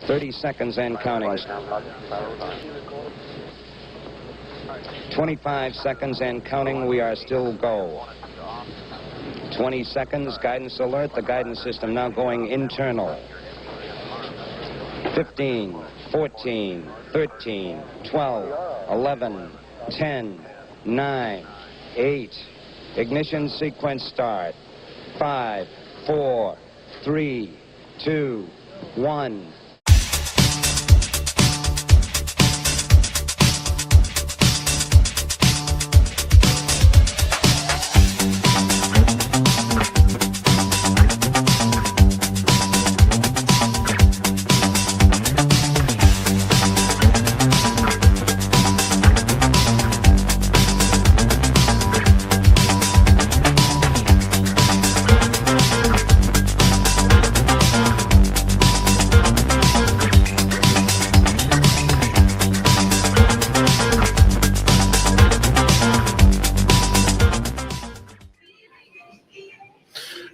30 seconds and counting. 25 seconds and counting. We are still go. 20 seconds. Guidance alert. The guidance system now going internal. 15, 14, 13, 12, 11, 10, 9, 8. Ignition sequence start. 5, 4, 3, 2, 1.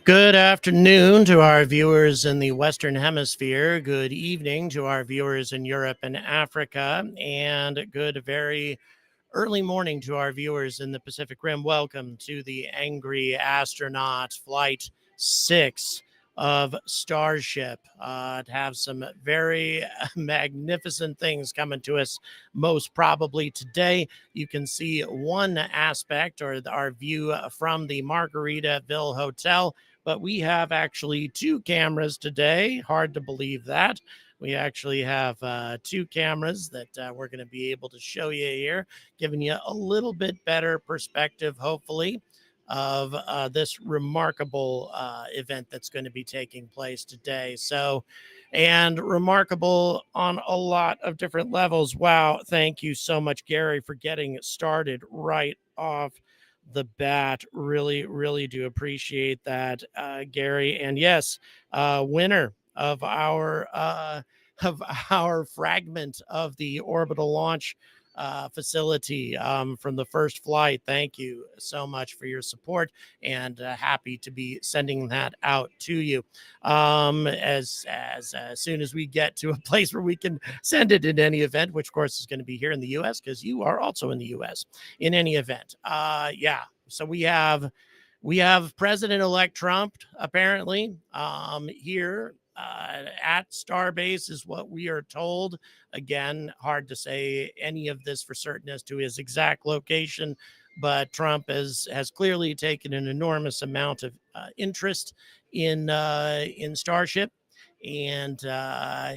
Good afternoon to our viewers in the Western Hemisphere. Good evening to our viewers in Europe and Africa. And good very early morning to our viewers in the Pacific Rim. Welcome to the Angry Astronaut Flight 6 of Starship. To have some very magnificent things coming to us most probably today. You can see one aspect or our view from the Margaritaville Hotel. But we have actually two cameras today. Hard to believe that. We actually have two cameras that we're going to be able to show you here, giving you a little bit better perspective, hopefully, of this remarkable event that's going to be taking place today. So, and remarkable on a lot of different levels. Wow. Thank you so much, Gary, for getting started right off the bat. Really do appreciate that, Gary. And yes, winner of our fragment of the orbital launch facility from the first flight. Thank you so much for your support, and happy to be sending that out to you as soon as we get to a place where we can send it in any event, which of course is going to be here in the US, because you are also in the US in any event. So we have President-elect Trump apparently here at Starbase is what we are told. Again, hard to say any of this for certain as to his exact location, but Trump has clearly taken an enormous amount of interest in Starship and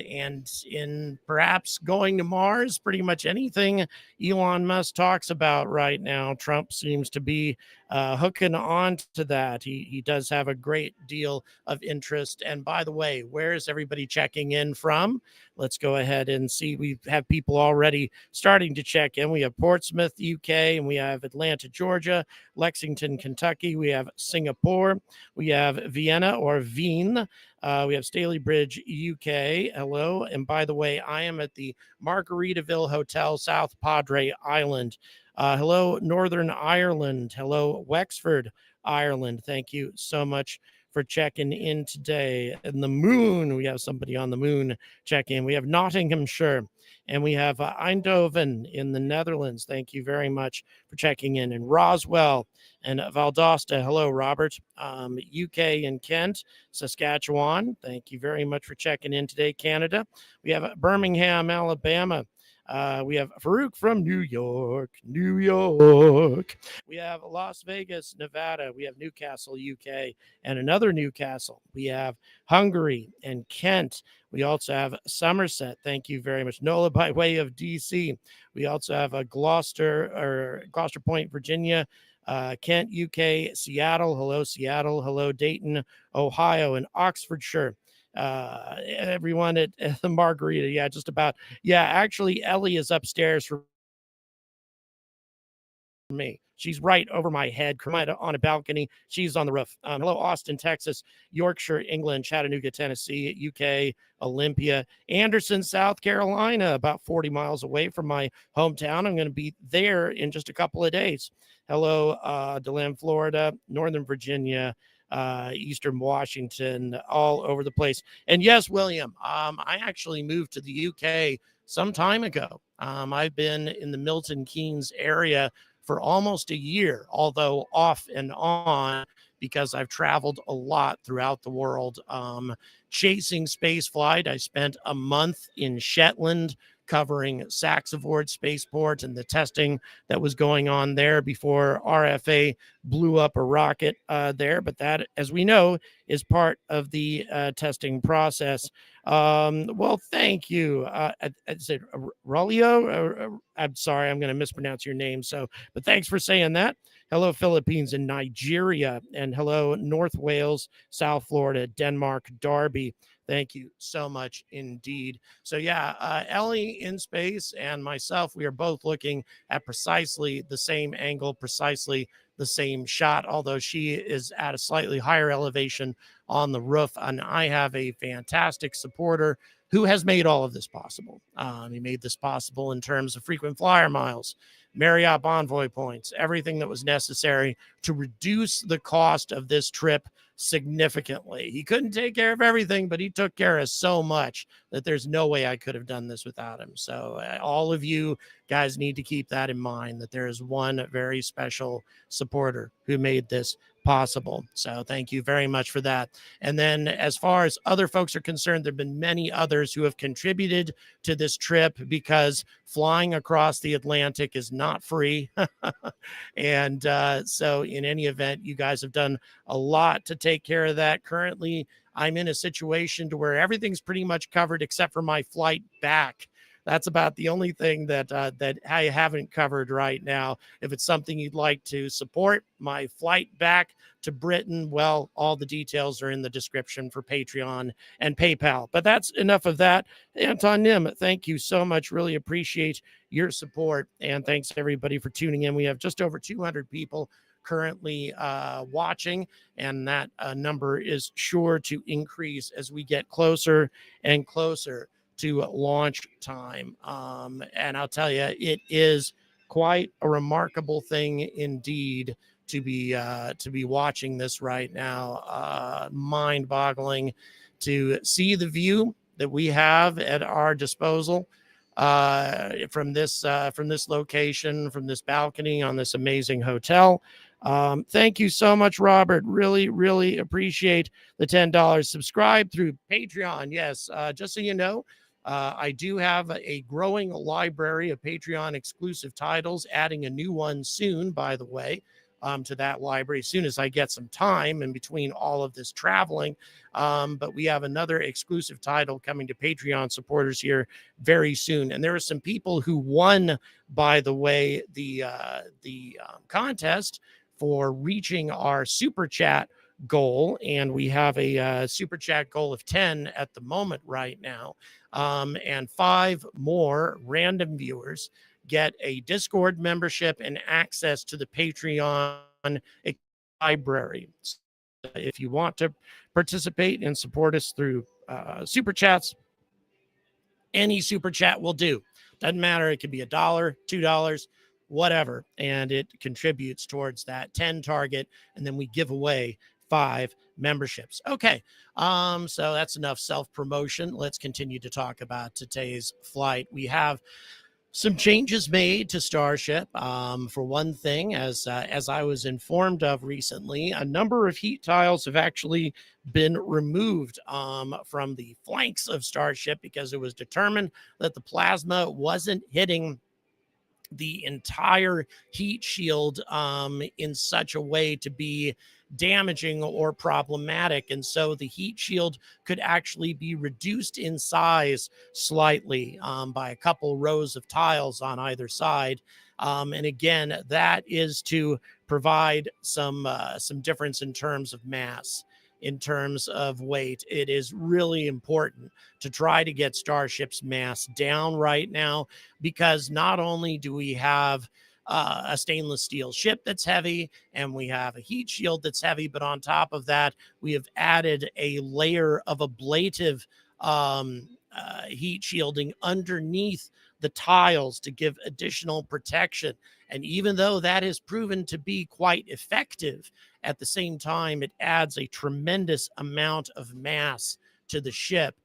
in perhaps going to Mars. Pretty much anything Elon Musk talks about right now, Trump seems to be hooking on to that. He does have a great deal of interest. And by the way, where is everybody checking in from? Let's go ahead and see. We have people already starting to check in. We have Portsmouth, UK, and we have Atlanta, Georgia, Lexington, Kentucky. We have Singapore. We have Vienna or Wien. We have Stalybridge, UK. Hello. And by the way, I am at the Margaritaville Hotel, South Padre Island. Hello, Northern Ireland. Hello, Wexford, Ireland. Thank you so much for checking in today. And the moon, we have somebody on the moon checking in. We have Nottinghamshire, and we have Eindhoven in the Netherlands. Thank you very much for checking in. And Roswell and Valdosta. Hello, Robert. UK and Kent, Saskatchewan. Thank you very much for checking in today. Canada. We have Birmingham, Alabama. We have Farouk from New York. We have Las Vegas, Nevada. We have Newcastle, UK, and another Newcastle. We have Hungary and Kent. We also have Somerset. Thank you very much. NOLA by way of DC. We also have a Gloucester Point, Virginia. Kent, UK, Seattle. Hello, Seattle. Hello, Dayton, Ohio, and Oxfordshire. Everyone at the Margarita. Yeah, just about. Yeah, actually, Ellie is upstairs for me. She's right over my head, on a balcony. She's on the roof. Hello, Austin, Texas, Yorkshire, England, Chattanooga, Tennessee, UK, Olympia, Anderson, South Carolina, about 40 miles away from my hometown. I'm going to be there in just a couple of days. Hello, DeLand, Florida, Northern Virginia, Eastern Washington, all over the place. And yes, William, I actually moved to the UK some time ago. I've been in the Milton Keynes area for almost a year, although off and on, because I've traveled a lot throughout the world. Chasing space flight, I spent a month in Shetland covering Saxavord Spaceport and the testing that was going on there before RFA blew up a rocket there. But that, as we know, is part of the testing process. Well, thank you. I said Rolio. I'm sorry, I'm going to mispronounce your name. But thanks for saying that. Hello, Philippines and Nigeria, and hello, North Wales, South Florida, Denmark, Derby. Thank you so much indeed. So yeah, Ellie in space and myself, we are both looking at precisely the same angle, precisely the same shot, although she is at a slightly higher elevation on the roof. And I have a fantastic supporter who has made all of this possible. He made this possible in terms of frequent flyer miles, Marriott Bonvoy points, everything that was necessary to reduce the cost of this trip significantly. He couldn't take care of everything, but he took care of so much that there's no way I could have done this without him. So all of you guys need to keep that in mind, that there is one very special supporter who made this possible. So thank you very much for that. And then as far as other folks are concerned, there have been many others who have contributed to this trip, because flying across the Atlantic is not free. And so in any event, you guys have done a lot to take care of that. Currently, I'm in a situation to where everything's pretty much covered except for my flight back. That's about the only thing that I haven't covered right now. If it's something you'd like to support, my flight back to Britain, well, all the details are in the description for Patreon and PayPal. But that's enough of that. Anton Nim, thank you so much. Really appreciate your support. And thanks everybody for tuning in. We have just over 200 people currently watching, and that number is sure to increase as we get closer and closer to launch time. And I'll tell you, it is quite a remarkable thing indeed to be watching this right now. Mind-boggling to see the view that we have at our disposal from this location, from this balcony on this amazing hotel. Thank you so much, Robert. Really, really appreciate the $10. Subscribe through Patreon. Yes, just so you know, I do have a growing library of Patreon exclusive titles, adding a new one soon, by the way, to that library as soon as I get some time in between all of this traveling. But we have another exclusive title coming to Patreon supporters here very soon. And there are some people who won, by the way, the contest for reaching our super chat goal, and we have a super chat goal of 10 at the moment right now, and 5 more random viewers get a Discord membership and access to the Patreon library. So if you want to participate and support us through super chats, any super chat will do. Doesn't matter, it could be $1, $2, whatever, and it contributes towards that 10 target, and then we give away 5 memberships. Okay, so that's enough self-promotion. Let's continue to talk about today's flight. We have some changes made to Starship. For one thing, as I was informed of recently, a number of heat tiles have actually been removed from the flanks of Starship, because it was determined that the plasma wasn't hitting the entire heat shield in such a way to be damaging or problematic. And so the heat shield could actually be reduced in size slightly by a couple rows of tiles on either side. And again, that is to provide some difference in terms of mass, in terms of weight. It is really important to try to get Starship's mass down right now, because not only do we have a stainless steel ship that's heavy, and we have a heat shield that's heavy, but on top of that, we have added a layer of ablative heat shielding underneath the tiles to give additional protection. And even though that has proven to be quite effective At the same time, it adds a tremendous amount of mass to the ship.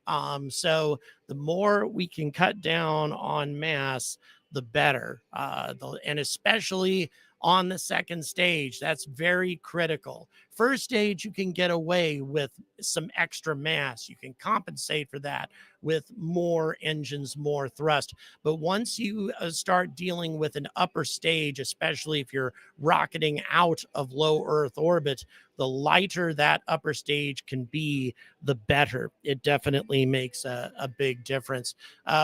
So the more we can cut down on mass, the better. And especially on the second stage, that's very critical. First stage, you can get away with some extra mass. You can compensate for that with more engines, more thrust. But once you start dealing with an upper stage, especially if you're rocketing out of low Earth orbit, the lighter that upper stage can be, the better. It definitely makes a big difference.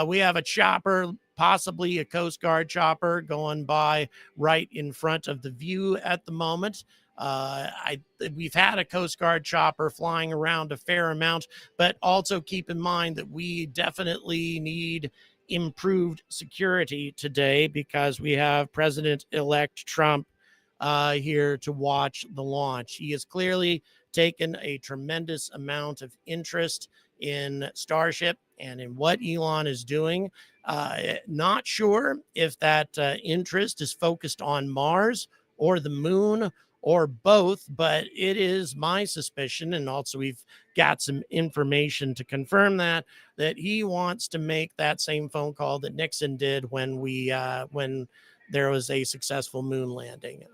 We have a chopper, possibly a Coast Guard chopper, going by right in front of the view at the moment. We've had a Coast Guard chopper flying around a fair amount, but also keep in mind that we definitely need improved security today because we have President-elect Trump here to watch the launch. He has clearly taken a tremendous amount of interest in Starship and in what Elon is doing. Not sure if that interest is focused on Mars or the moon or both, but it is my suspicion, and also we've got some information to confirm that he wants to make that same phone call that Nixon did when there was a successful moon landing.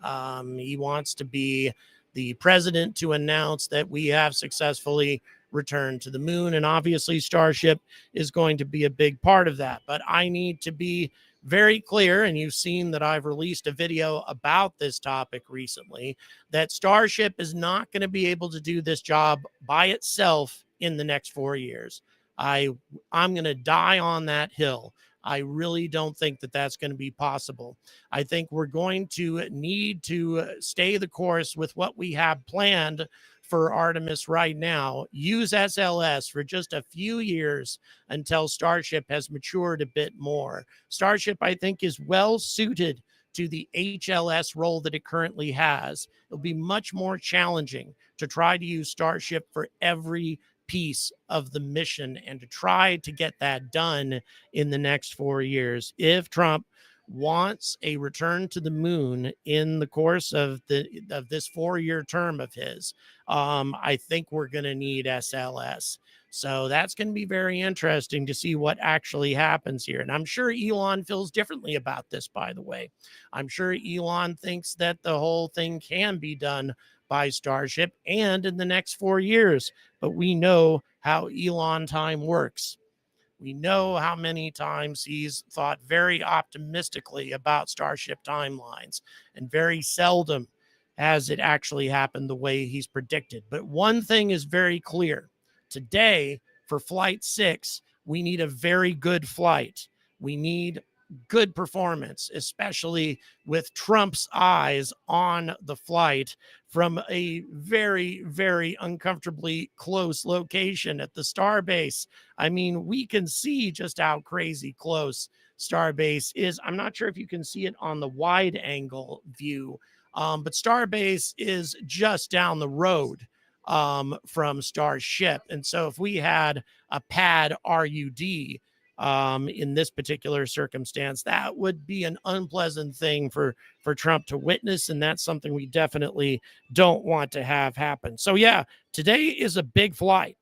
He wants to be the president to announce that we have successfully returned to the moon, and obviously Starship is going to be a big part of that. But I need to be very clear, and you've seen that I've released a video about this topic recently, that Starship is not going to be able to do this job by itself in the next 4 years. I'm going to die on that hill. I really don't think that that's going to be possible. I think we're going to need to stay the course with what we have planned for Artemis right now, use SLS for just a few years until Starship has matured a bit more. Starship, I think, is well suited to the HLS role that it currently has. It'll be much more challenging to try to use Starship for every piece of the mission and to try to get that done in the next 4 years. If Trump wants a return to the moon in the course of this 4-year term of his, I think we're going to need SLS. So that's going to be very interesting to see what actually happens here. And I'm sure Elon feels differently about this, by the way. I'm sure Elon thinks that the whole thing can be done by Starship and in the next 4 years. But we know how Elon time works. We know how many times he's thought very optimistically about Starship timelines, and very seldom has it actually happened the way he's predicted. But one thing is very clear. Today, for Flight 6, we need a very good flight. We need good performance, especially with Trump's eyes on the flight from a very, very uncomfortably close location at the Starbase. I mean, we can see just how crazy close Starbase is. I'm not sure if you can see it on the wide angle view, but Starbase is just down the road from Starship. And so if we had a pad RUD in this particular circumstance, that would be an unpleasant thing for Trump to witness. And that's something we definitely don't want to have happen. So yeah, today is a big flight.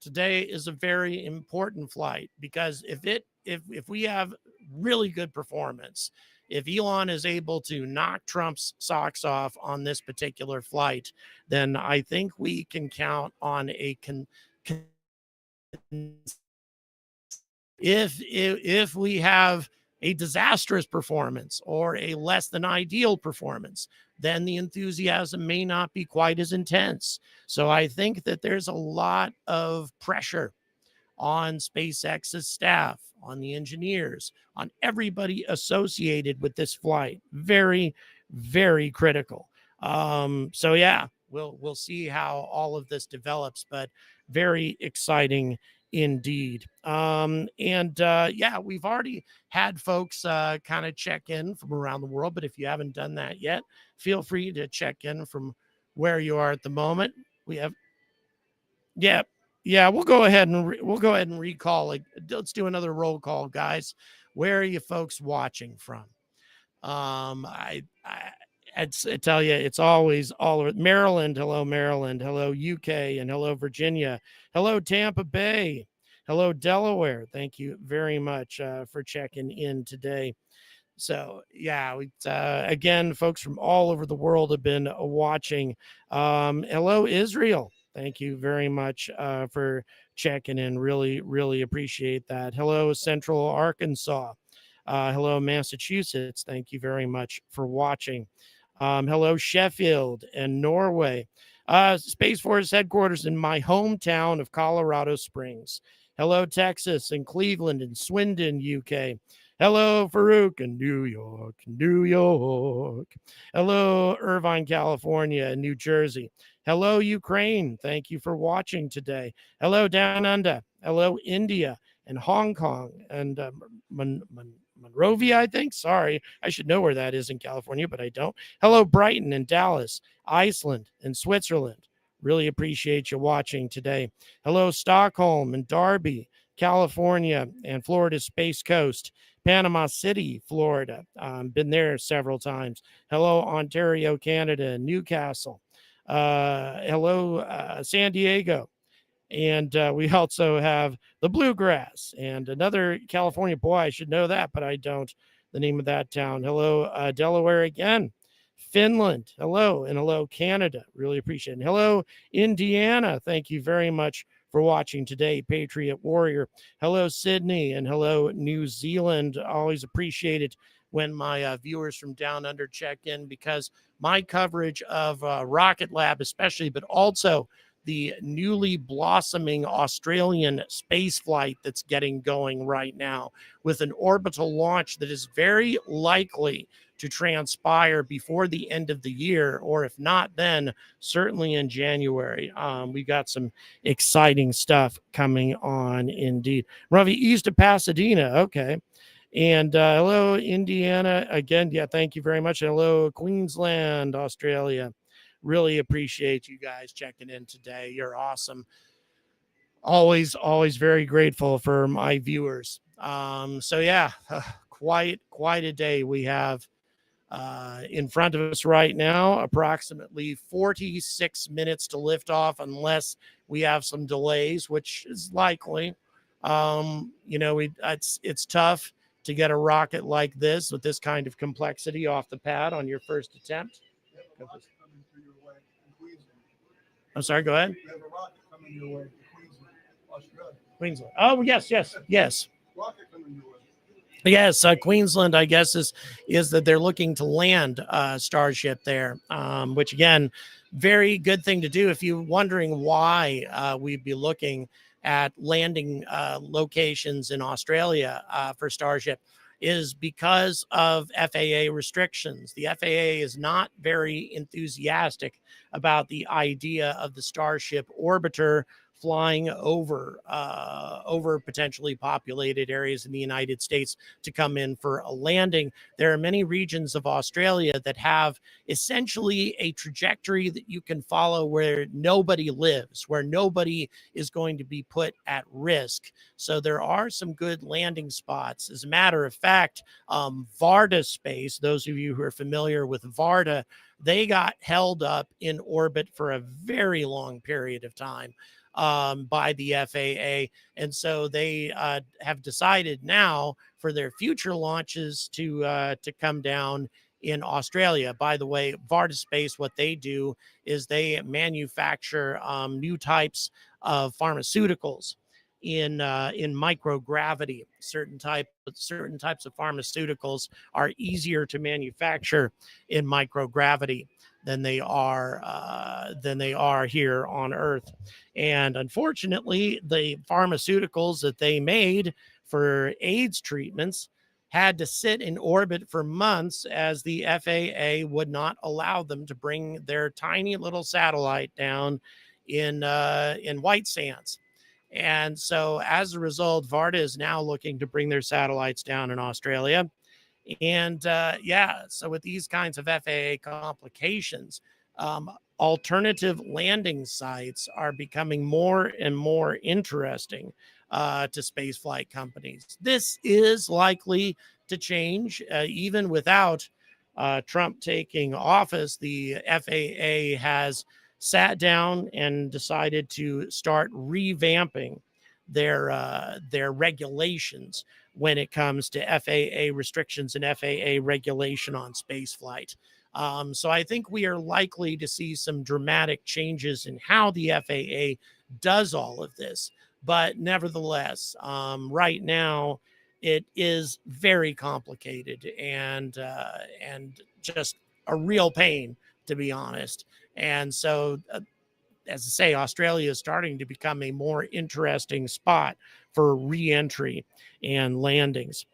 Today is a very important flight because if we have really good performance, if Elon is able to knock Trump's socks off on this particular flight, then I think we can count on a if we have a disastrous performance or a less than ideal performance, then the enthusiasm may not be quite as intense. So I think that there's a lot of pressure on SpaceX's staff, on the engineers, on everybody associated with this flight. Very, very critical. So yeah, we'll see how all of this develops, but very exciting indeed. Yeah, we've already had folks kind of check in from around the world, but if you haven't done that yet, feel free to check in from where you are at the moment. We have, yeah, we'll go ahead and recall. Like, let's do another roll call, guys. Where are you folks watching from? I tell you, it's always all over Maryland. Hello, Maryland. Hello, UK, and hello, Virginia. Hello, Tampa Bay. Hello, Delaware. Thank you very much for checking in today. So yeah, again, folks from all over the world have been watching. Hello, Israel. Thank you very much for checking in. Really, really appreciate that. Hello, Central Arkansas. Hello, Massachusetts. Thank you very much for watching. Hello, Sheffield and Norway. Space Force headquarters in my hometown of Colorado Springs. Hello, Texas and Cleveland and Swindon, UK. Hello, Farouk in New York, New York. Hello, Irvine, California, and New Jersey. Hello, Ukraine. Thank you for watching today. Hello, Down Under. Hello, India and Hong Kong and Monrovia, I think. Sorry, I should know where that is in California, but I don't. Hello, Brighton and Dallas, Iceland and Switzerland. Really appreciate you watching today. Hello, Stockholm and Derby, California and Florida's Space Coast. Panama City, Florida. Been there several times. Hello, Ontario, Canada, Newcastle. Hello, San Diego. And we also have the Bluegrass and another California. Boy, I should know that, but I don't. The name of that town. Hello, Delaware again. Finland. Hello. And hello, Canada. Really appreciate it. Hello, Indiana. Thank you very much for watching today, Patriot Warrior. Hello, Sydney, and hello, New Zealand. Always appreciate it when my viewers from down under check in, because my coverage of Rocket Lab especially, but also the newly blossoming Australian space flight that's getting going right now with an orbital launch that is very likely to transpire before the end of the year, or if not, then certainly in January. We got some exciting stuff coming on indeed. Ravi, east of Pasadena. Okay. And hello, Indiana. Again, yeah, thank you very much. Hello, Queensland, Australia. Really appreciate you guys checking in today. You're awesome. Always very grateful for my viewers. So yeah, quite a day we have in front of us right now. Approximately 46 minutes to lift off, unless we have some delays, which is likely. It's tough to get a rocket like this with this kind of complexity off the pad on your first attempt. I'm sorry, go ahead. We have a rocket coming your way to Queensland, Australia. Queensland. Oh, yes. Rocket coming your way. Yes, Queensland, I guess, is that they're looking to land Starship there, which, again, very good thing to do. If you're wondering why we'd be looking at landing locations in Australia for Starship, is because of FAA restrictions. The FAA is not very enthusiastic about the idea of the Starship orbiter flying over potentially populated areas in the United States to come in for a landing. There are many regions of Australia that have essentially a trajectory that you can follow where nobody lives, where nobody is going to be put at risk. So there are some good landing spots. As a matter of fact, Varda Space, those of you who are familiar with Varda, they got held up in orbit for a very long period of time by the FAA. And so they have decided now for their future launches to come down in Australia. By the way, Varda Space, what they do is they manufacture new types of pharmaceuticals in microgravity. Certain types of pharmaceuticals are easier to manufacture in microgravity than they are here on Earth. And unfortunately, the pharmaceuticals that they made for AIDS treatments had to sit in orbit for months, as the FAA would not allow them to bring their tiny little satellite down in White Sands. And so as a result, Varda is now looking to bring their satellites down in Australia. And so with these kinds of FAA complications, alternative landing sites are becoming more and more interesting to spaceflight companies. This is likely to change even without Trump taking office, the FAA has sat down and decided to start revamping their regulations when it comes to FAA restrictions and FAA regulation on spaceflight. So I think we are likely to see some dramatic changes in how the FAA does all of this. But nevertheless, right now it is very complicated and just a real pain, to be honest. And so, as I say, Australia is starting to become a more interesting spot for re-entry and landings.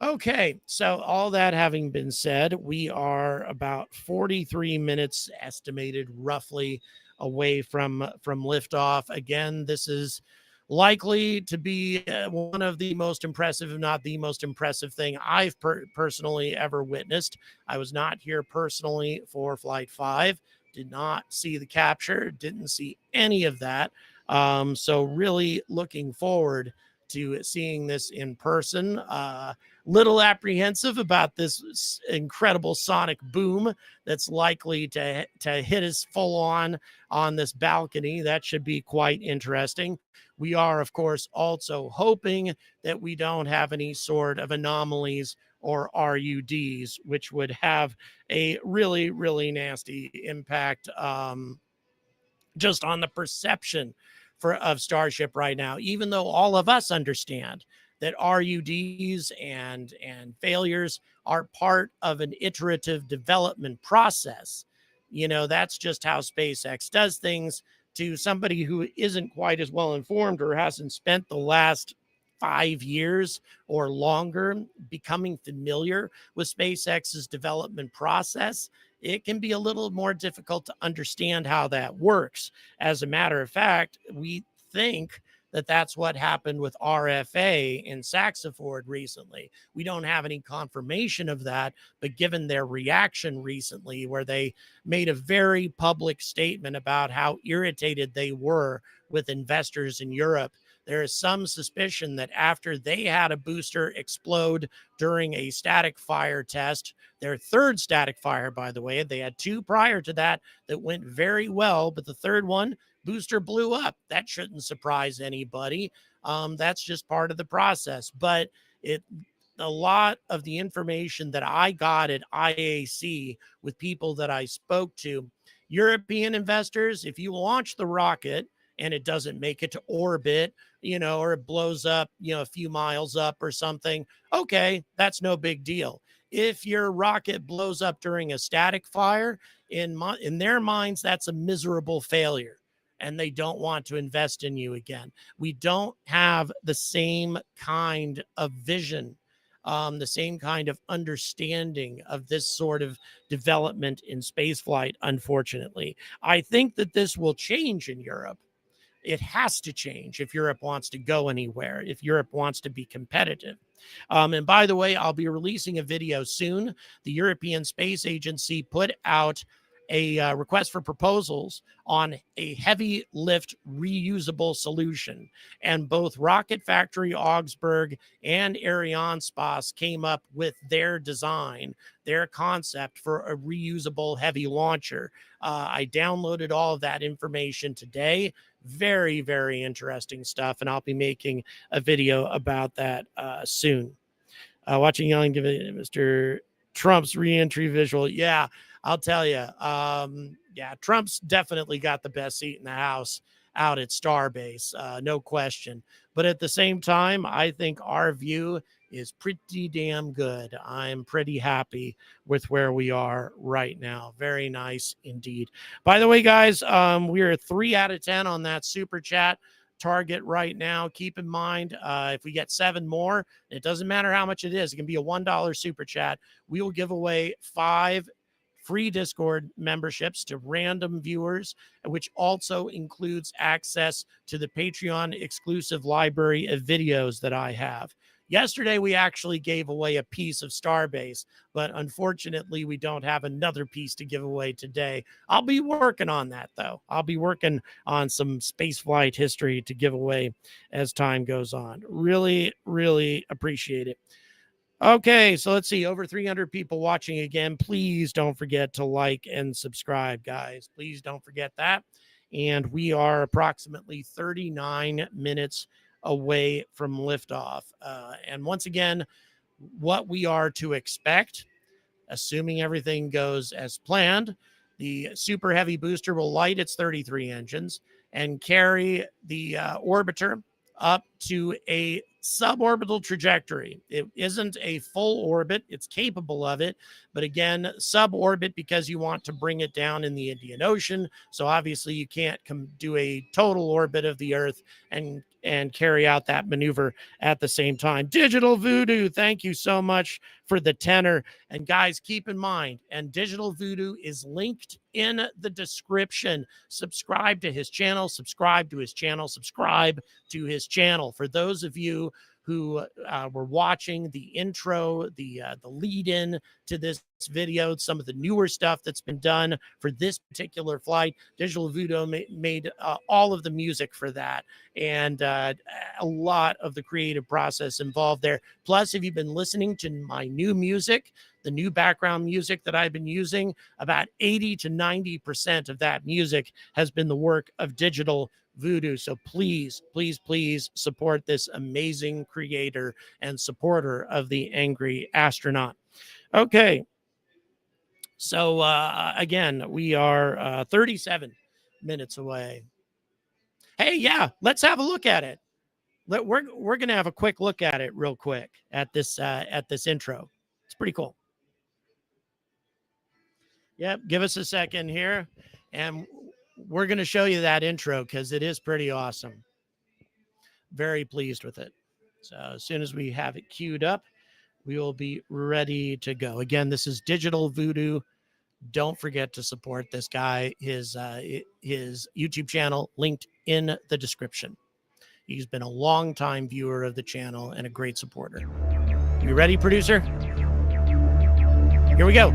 Okay, so all that having been said, we are about 43 minutes estimated roughly away from liftoff. Again, this is likely to be one of the most impressive, if not the most impressive thing I've personally ever witnessed. I was not here personally for Flight 5, did not see the capture, didn't see any of that. So really looking forward to seeing this in person. Little apprehensive about this incredible sonic boom that's likely to hit us full on this balcony. That should be quite interesting. We are, of course, also hoping that we don't have any sort of anomalies or RUDs, which would have a really, really nasty impact just on the perception of Starship right now, even though all of us understand that RUDs and failures are part of an iterative development process. That's just how SpaceX does things. To somebody who isn't quite as well informed or hasn't spent the last 5 years or longer becoming familiar with SpaceX's development process, it can be a little more difficult to understand how that works. As a matter of fact, we think that that's what happened with RFA in Saxiford recently. We don't have any confirmation of that, but given their reaction recently, where they made a very public statement about how irritated they were with investors in Europe, there is some suspicion that after they had a booster explode during a static fire test, their third static fire, by the way, they had two prior to that went very well, but the third one, booster blew up. That shouldn't surprise anybody. That's just part of the process. But a lot of the information that I got at IAC with people that I spoke to, European investors, if you launch the rocket and it doesn't make it to orbit, or it blows up, a few miles up or something, okay, that's no big deal. If your rocket blows up during a static fire, in their minds, that's a miserable failure, and they don't want to invest in you again. We don't have the same kind of vision, the same kind of understanding of this sort of development in spaceflight, unfortunately. I think that this will change in Europe. It has to change if Europe wants to go anywhere, if Europe wants to be competitive. And by the way, I'll be releasing a video soon. The European Space Agency put out a request for proposals on a heavy lift reusable solution. And both Rocket Factory Augsburg and Arianespace came up with their design, their concept for a reusable heavy launcher. I downloaded all of that information today. Very, very interesting stuff. And I'll be making a video about that soon. Watching Young give it Mr. Trump's reentry visual. Yeah, I'll tell you. Yeah, Trump's definitely got the best seat in the house out at Starbase, no question. But at the same time, I think our view is pretty damn good. I'm pretty happy with where we are right now. Very nice indeed. By the way, guys, we are 3 out of 10 on that super chat target right now. Keep in mind, if we get 7 more, it doesn't matter how much it is. It can be a $1 super chat. We will give away 5 free Discord memberships to random viewers, which also includes access to the Patreon exclusive library of videos that I have. Yesterday, we actually gave away a piece of Starbase, but unfortunately, we don't have another piece to give away today. I'll be working on that, though. I'll be working on some spaceflight history to give away as time goes on. Really, really appreciate it. Okay, so let's see, over 300 people watching again. Please don't forget to like and subscribe, guys. Please don't forget that. And we are approximately 39 minutes away from liftoff. And once again, what we are to expect, assuming everything goes as planned, the super heavy booster will light its 33 engines and carry the orbiter up to a suborbital trajectory. It isn't a full orbit, it's capable of it, but again, suborbit because you want to bring it down in the Indian Ocean. So obviously you can't do a total orbit of the Earth and carry out that maneuver at the same time. Digital Voodoo, thank you so much for the tenor. And guys, keep in mind, and Digital Voodoo is linked in the description. Subscribe to his channel, subscribe to his channel, subscribe to his channel. For those of you who were watching the intro, the lead-in to this video, some of the newer stuff that's been done for this particular flight, Digital Voodoo made all of the music for that, and a lot of the creative process involved there. Plus, if you've been listening to my new music, the new background music that I've been using, about 80 to 90% of that music has been the work of Digital Voodoo. So please, please, please support this amazing creator and supporter of the Angry Astronaut. Okay. So again, we are 37 minutes away. Hey, yeah, let's have a look at it. We're going to have a quick look at it real quick at this intro. It's pretty cool. Yep, give us a second here, and we're going to show you that intro because it is pretty awesome. Very pleased with it. So as soon as we have it queued up, we will be ready to go. Again, this is Digital Voodoo. Don't forget to support this guy. His YouTube channel linked in the description. He's been a long-time viewer of the channel and a great supporter. You ready, producer? Here we go.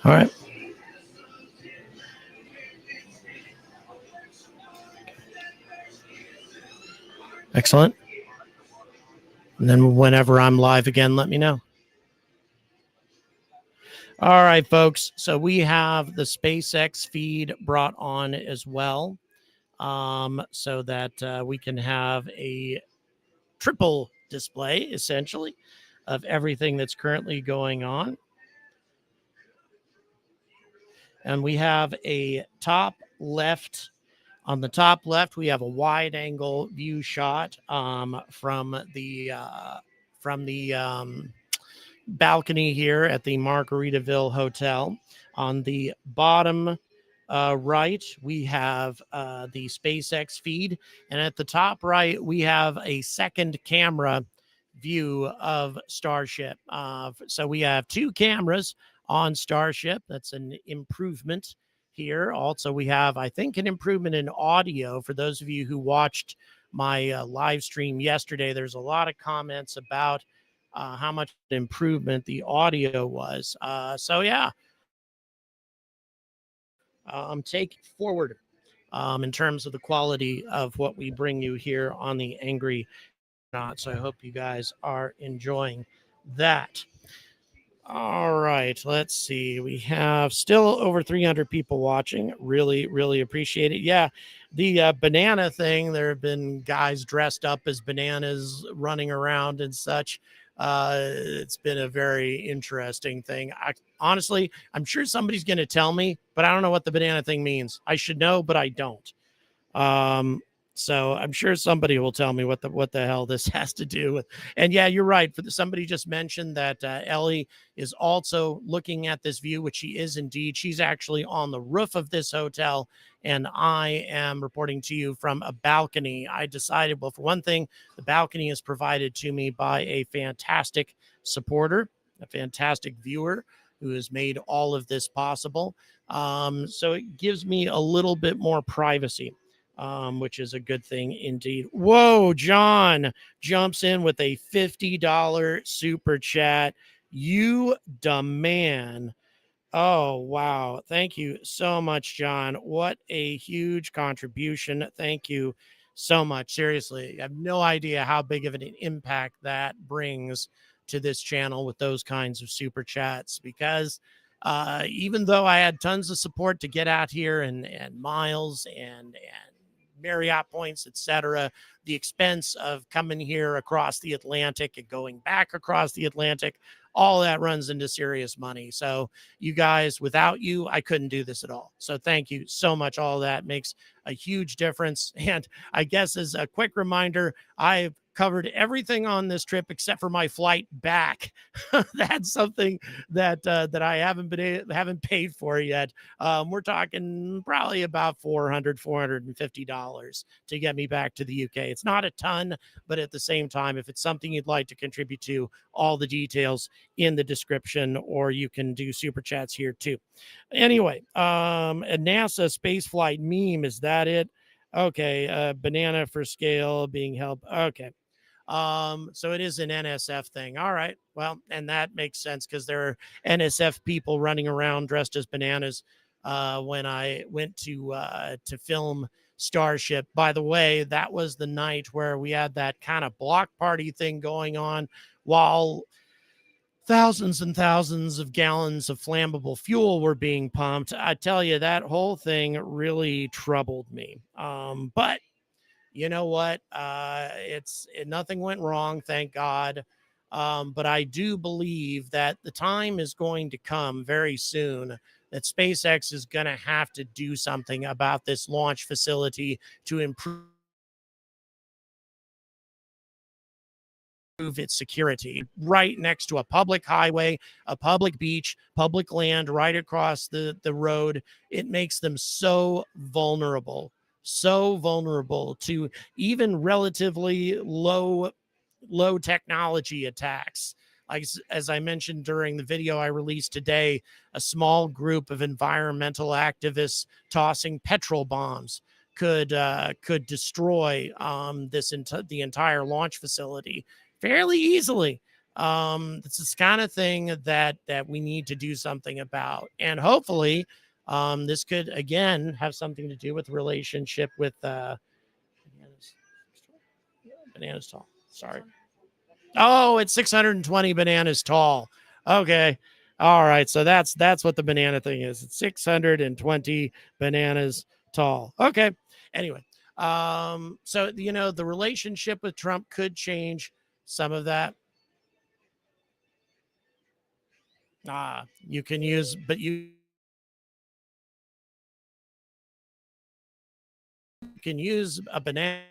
All right. Excellent. And then whenever I'm live again, let me know. All right, folks. So we have the SpaceX feed brought on as well, so that we can have a triple display, essentially, of everything that's currently going on. And we have a top left. On the top left, we have a wide angle view shot from the balcony here at the Margaritaville Hotel. On the bottom right, we have the SpaceX feed. And at the top right, we have a second camera view of Starship. So we have two cameras on Starship. That's an improvement here. Also, we have, I think, an improvement in audio. For those of you who watched my live stream yesterday, there's a lot of comments about how much improvement the audio was. So yeah, take it forward in terms of the quality of what we bring you here on the Angry Not. So I hope you guys are enjoying that. All right, let's see. We have still over 300 people watching. Really, really appreciate it. Yeah, the banana thing, there have been guys dressed up as bananas running around and such. It's been a very interesting thing. Honestly, I'm sure somebody's going to tell me, but I don't know what the banana thing means. I should know, but I don't. So I'm sure somebody will tell me what the hell this has to do with. And yeah, you're right. Somebody just mentioned that Ellie is also looking at this view, which she is indeed. She's actually on the roof of this hotel, and I am reporting to you from a balcony. I decided, well, for one thing, the balcony is provided to me by a fantastic supporter, a fantastic viewer who has made all of this possible. So it gives me a little bit more privacy. Which is a good thing indeed. Whoa, John jumps in with a $50 super chat. You dumb man. Oh, wow. Thank you so much, John. What a huge contribution. Thank you so much. Seriously, I have no idea how big of an impact that brings to this channel with those kinds of super chats, because even though I had tons of support to get out here and miles and Marriott points, etc., the expense of coming here across the Atlantic and going back across the Atlantic, all that runs into serious money. So you guys, without you, I couldn't do this at all. So thank you so much. All that makes a huge difference. And I guess as a quick reminder, I've covered everything on this trip except for my flight back. That's something that I haven't paid for yet. We're talking probably about $450 to get me back to the UK. It's not a ton, but at the same time, if it's something you'd like to contribute to, all the details in the description, or you can do super chats here too. Anyway, a NASA spaceflight meme, is that it? Okay, banana for scale being held. Okay. So it is an NSF thing. All right. Well, and that makes sense because there are NSF people running around dressed as bananas when I went to film Starship. By the way, that was the night where we had that kind of block party thing going on while thousands and thousands of gallons of flammable fuel were being pumped. I tell you, that whole thing really troubled me. But you know what? Nothing went wrong, thank God. But I do believe that the time is going to come very soon that SpaceX is going to have to do something about this launch facility to improve its security. Right next to a public highway, a public beach, public land right across the road. It makes them so vulnerable to even relatively low technology attacks. Like, as I mentioned during the video I released today, a small group of environmental activists tossing petrol bombs could destroy the entire launch facility fairly easily. It's this kind of thing that we need to do something about, and hopefully, this could again have something to do with relationship with bananas tall. Sorry. Oh, it's 620 bananas tall. Okay. All right. So that's what the banana thing is. It's 620 bananas tall. Okay. Anyway, so the relationship with Trump could change some of that. You can use, but you can use a banana.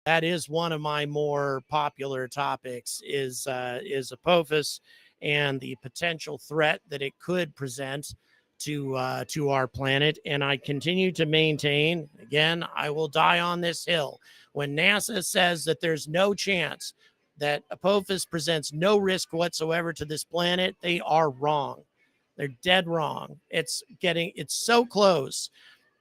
That is one of my more popular topics is Apophis and the potential threat that it could present to our planet. And I continue to maintain, again, I will die on this hill. When NASA says that there's no chance that Apophis presents no risk whatsoever to this planet, they are wrong. They're dead wrong. It's so close.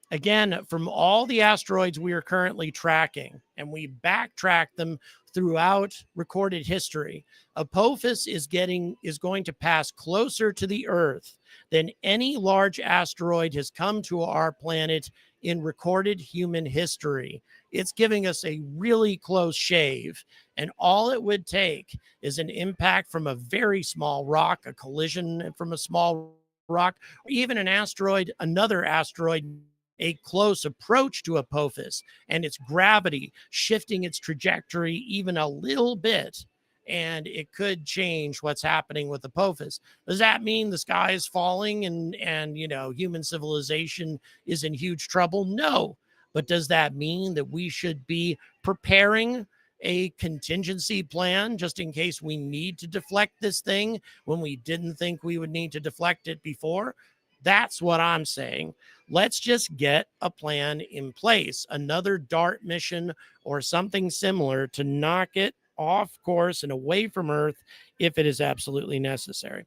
Again, from all the asteroids we are currently tracking, and we backtrack them throughout recorded history, Apophis is going to pass closer to the Earth than any large asteroid has come to our planet in recorded human history. It's giving us a really close shave, and all it would take is an impact from a very small rock, a collision from a small rock, or even another asteroid, a close approach to Apophis, and its gravity shifting its trajectory even a little bit, and it could change what's happening with Apophis. Does that mean the sky is falling and human civilization is in huge trouble? No. But does that mean that we should be preparing a contingency plan just in case we need to deflect this thing when we didn't think we would need to deflect it before? That's what I'm saying. Let's just get a plan in place, another DART mission or something similar to knock it off course and away from Earth if it is absolutely necessary.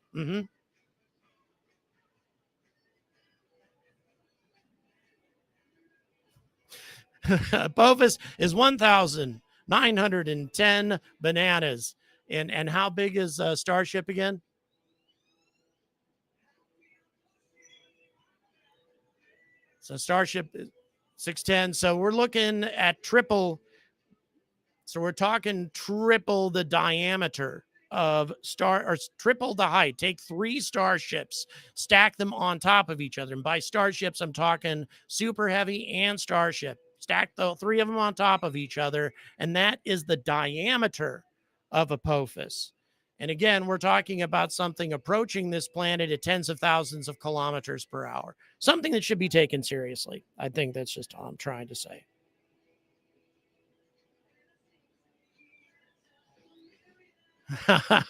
Apophis is 1,910 bananas. And how big is Starship again? So Starship is 610. So we're looking at triple. So we're talking triple the diameter of triple the height. Take 3 starships, stack them on top of each other. And by starships, I'm talking Super Heavy and Starship. Stack the 3 of them on top of each other, and that is the diameter of Apophis. And again, we're talking about something approaching this planet at tens of thousands of kilometers per hour. Something that should be taken seriously. I think that's just all I'm trying to say.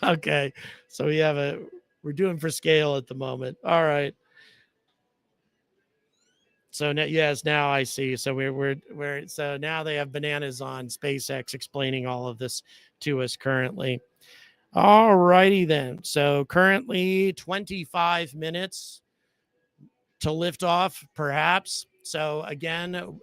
Okay. So we're doing for scale at the moment. All right. So now, yes, now I see. So so now they have bananas on SpaceX explaining all of this to us currently. All righty then. So currently 25 minutes to lift off, perhaps. So again,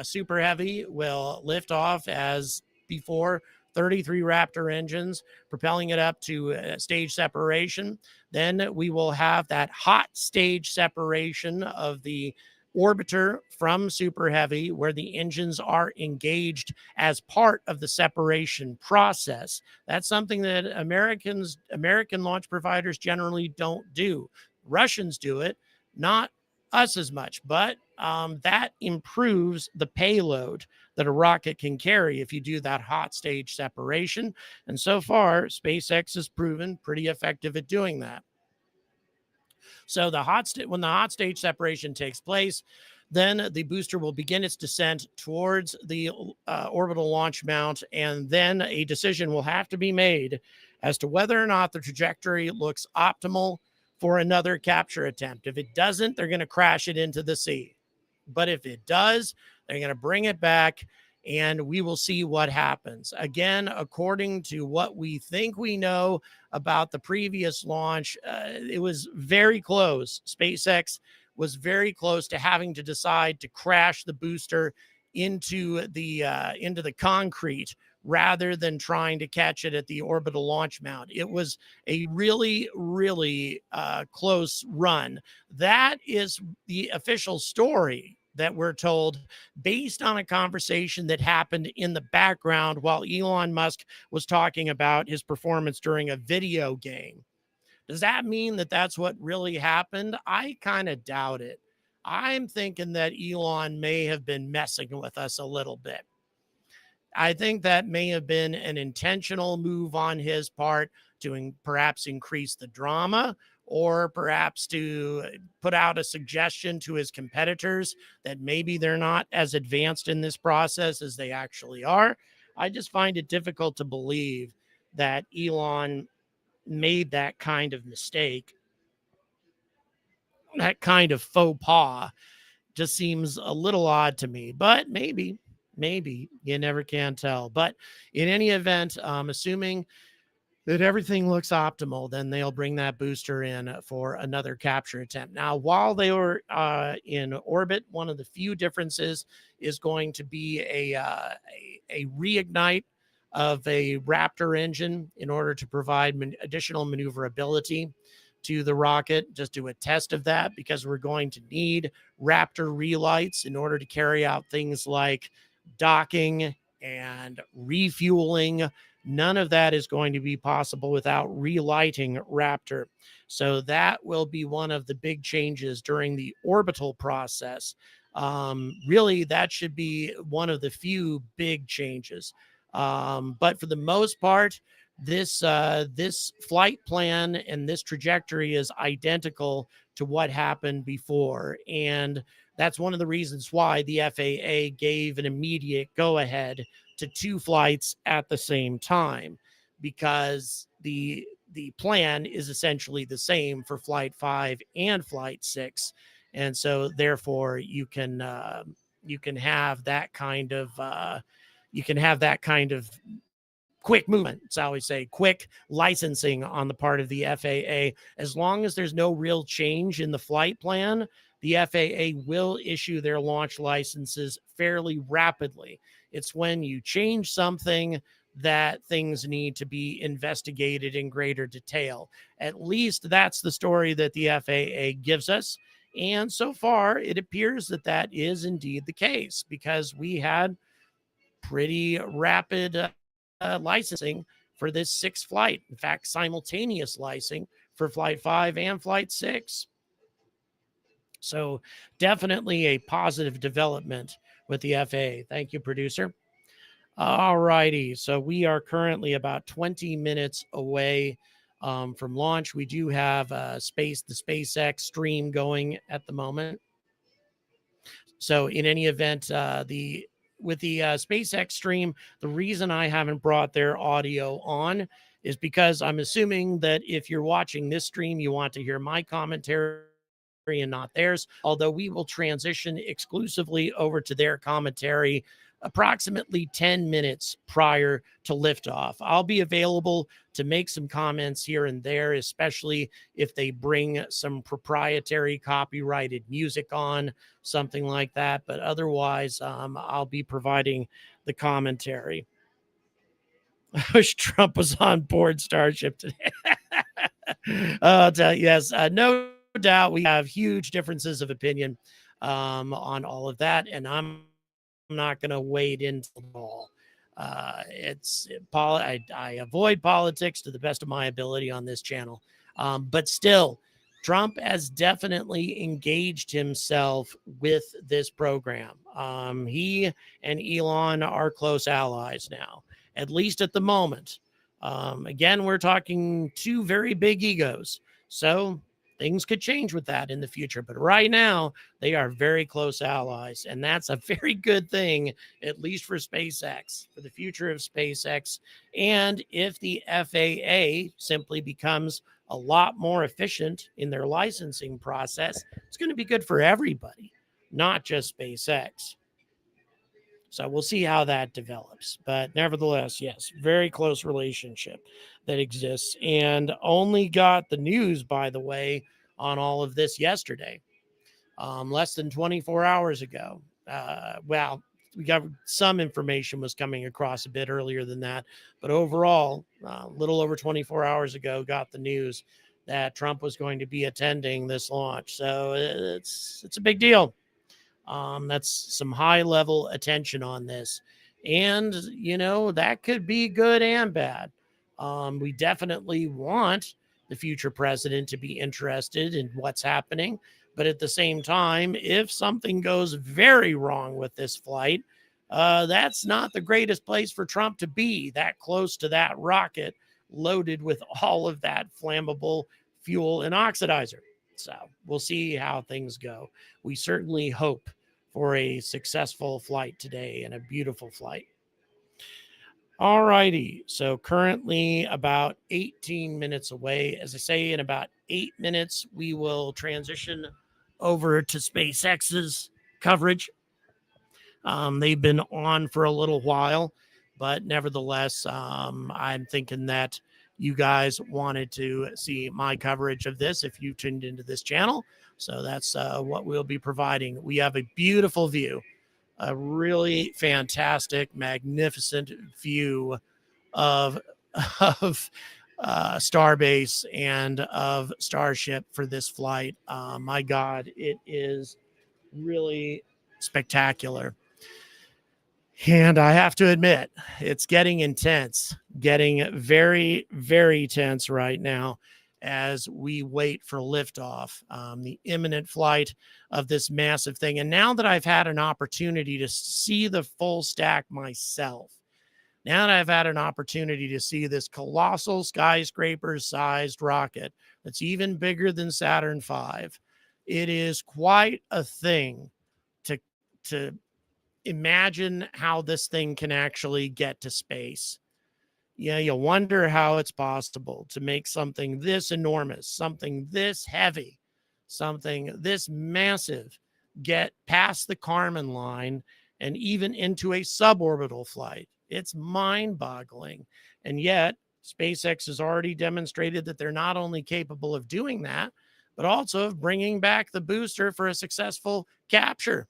Super Heavy will lift off as before, 33 Raptor engines, propelling it up to stage separation. Then we will have that hot stage separation of the orbiter from Super Heavy, where the engines are engaged as part of the separation process. That's something that American launch providers generally don't do. Russians do it, not us as much, but that improves the payload that a rocket can carry if you do that hot stage separation. And so far, SpaceX has proven pretty effective at doing that. So when the hot stage separation takes place, then the booster will begin its descent towards the orbital launch mount, and then a decision will have to be made as to whether or not the trajectory looks optimal for another capture attempt. If it doesn't, they're going to crash it into the sea. But if it does, they're going to bring it back and we will see what happens. Again, according to what we think we know about the previous launch, it was very close. SpaceX was very close to having to decide to crash the booster into the concrete rather than trying to catch it at the orbital launch mount. It was a really, really close run. That is the official story that we're told, based on a conversation that happened in the background while Elon Musk was talking about his performance during a video game. Does that mean that that's what really happened? I kind of doubt it. I'm thinking that Elon may have been messing with us a little bit. I think that may have been an intentional move on his part to perhaps increase the drama, or perhaps to put out a suggestion to his competitors that maybe they're not as advanced in this process as they actually are. I just find it difficult to believe that Elon made that kind of mistake, that kind of faux pas. Just seems a little odd to me, but maybe you never can tell. But in any event, assuming that everything looks optimal, then they'll bring that booster in for another capture attempt. Now, while they were in orbit, one of the few differences is going to be a reignite of a Raptor engine in order to provide additional maneuverability to the rocket. Just do a test of that, because we're going to need Raptor relights in order to carry out things like docking and refueling. None of that is going to be possible without relighting Raptor. So that will be one of the big changes during the orbital process. Really, that should be one of the few big changes. But for the most part, this flight plan and this trajectory is identical to what happened before. And that's one of the reasons why the FAA gave an immediate go-ahead to 2 flights at the same time, because the plan is essentially the same for Flight 5 and Flight 6. And so therefore you can have that kind of quick movement. It's how we say quick licensing on the part of the FAA. As long as there's no real change in the flight plan, the FAA will issue their launch licenses fairly rapidly. It's when you change something that things need to be investigated in greater detail. At least that's the story that the FAA gives us. And so far, it appears that that is indeed the case, because we had pretty rapid licensing for this 6th flight. In fact, simultaneous licensing for Flight 5 and Flight 6. So definitely a positive development with the FAA. Thank you, producer. All righty. So we are currently about 20 minutes away from launch. We do have the SpaceX stream going at the moment. So in any event, with the SpaceX stream, the reason I haven't brought their audio on is because I'm assuming that if you're watching this stream, you want to hear my commentary and not theirs, although we will transition exclusively over to their commentary approximately 10 minutes prior to liftoff. I'll be available to make some comments here and there, especially if they bring some proprietary copyrighted music on, something like that. But otherwise, I'll be providing the commentary. I wish Trump was on board Starship today. Yes, no doubt we have huge differences of opinion on all of that, and I'm not going to wade into it all. I avoid politics to the best of my ability on this channel, but still, Trump has definitely engaged himself with this program. He and Elon are close allies now, at least at the moment. Again, we're talking 2 very big egos, so things could change with that in the future. But right now, they are very close allies, and that's a very good thing, at least for SpaceX, for the future of SpaceX. And if the FAA simply becomes a lot more efficient in their licensing process, it's going to be good for everybody, not just SpaceX. So we'll see how that develops. But nevertheless, yes, very close relationship that exists, and only got the news, by the way, on all of this yesterday, less than 24 hours ago. Well, we got some information was coming across a bit earlier than that, but overall, a little over 24 hours ago, got the news that Trump was going to be attending this launch. So it's a big deal. That's some high level attention on this. And, that could be good and bad. We definitely want the future president to be interested in what's happening. But at the same time, if something goes very wrong with this flight, that's not the greatest place for Trump to be, that close to that rocket loaded with all of that flammable fuel and oxidizer. So we'll see how things go. We certainly hope for a successful flight today and a beautiful flight. All righty. So currently about 18 minutes away. As I say, in about 8 minutes, we will transition over to SpaceX's coverage. They've been on for a little while, but nevertheless, I'm thinking that you guys wanted to see my coverage of this if you tuned into this channel. So that's what we'll be providing. We have a beautiful view, a really fantastic, magnificent view of Starbase and of Starship for this flight. My God, it is really spectacular. And I have to admit, it's getting intense, getting very, very tense right now as we wait for liftoff, the imminent flight of this massive thing. And now that I've had an opportunity to see the full stack myself, now that I've had an opportunity to see this colossal skyscraper-sized rocket that's even bigger than Saturn V, it is quite a thing to imagine how this thing can actually get to space. Yeah, you wonder how it's possible to make something this enormous, something this heavy, something this massive get past the Kármán line and even into a suborbital flight. It's mind-boggling. And yet, SpaceX has already demonstrated that they're not only capable of doing that, but also of bringing back the booster for a successful capture.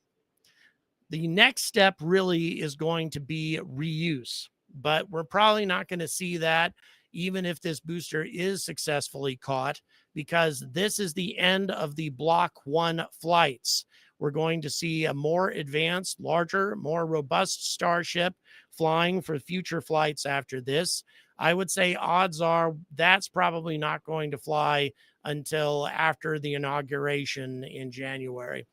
The next step really is going to be reuse, but we're probably not going to see that even if this booster is successfully caught, because this is the end of the Block 1 flights. We're going to see a more advanced, larger, more robust Starship flying for future flights after this. I would say odds are that's probably not going to fly until after the inauguration in January.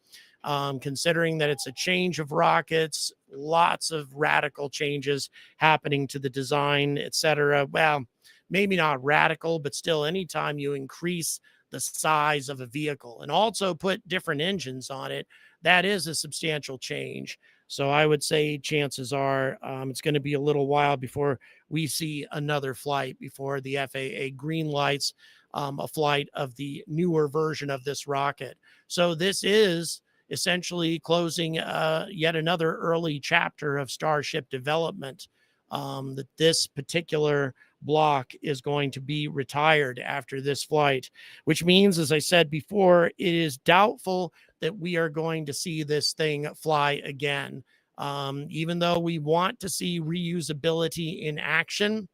Considering that it's a change of rockets, lots of radical changes happening to the design, etc. Well, maybe not radical, but still, anytime you increase the size of a vehicle and also put different engines on it, that is a substantial change. So I would say chances are it's going to be a little while before we see another flight, before the FAA green lights a flight of the newer version of this rocket. So this is essentially closing yet another early chapter of Starship development, that this particular block is going to be retired after this flight, which means, as I said before, it is doubtful that we are going to see this thing fly again. Even though we want to see reusability in action,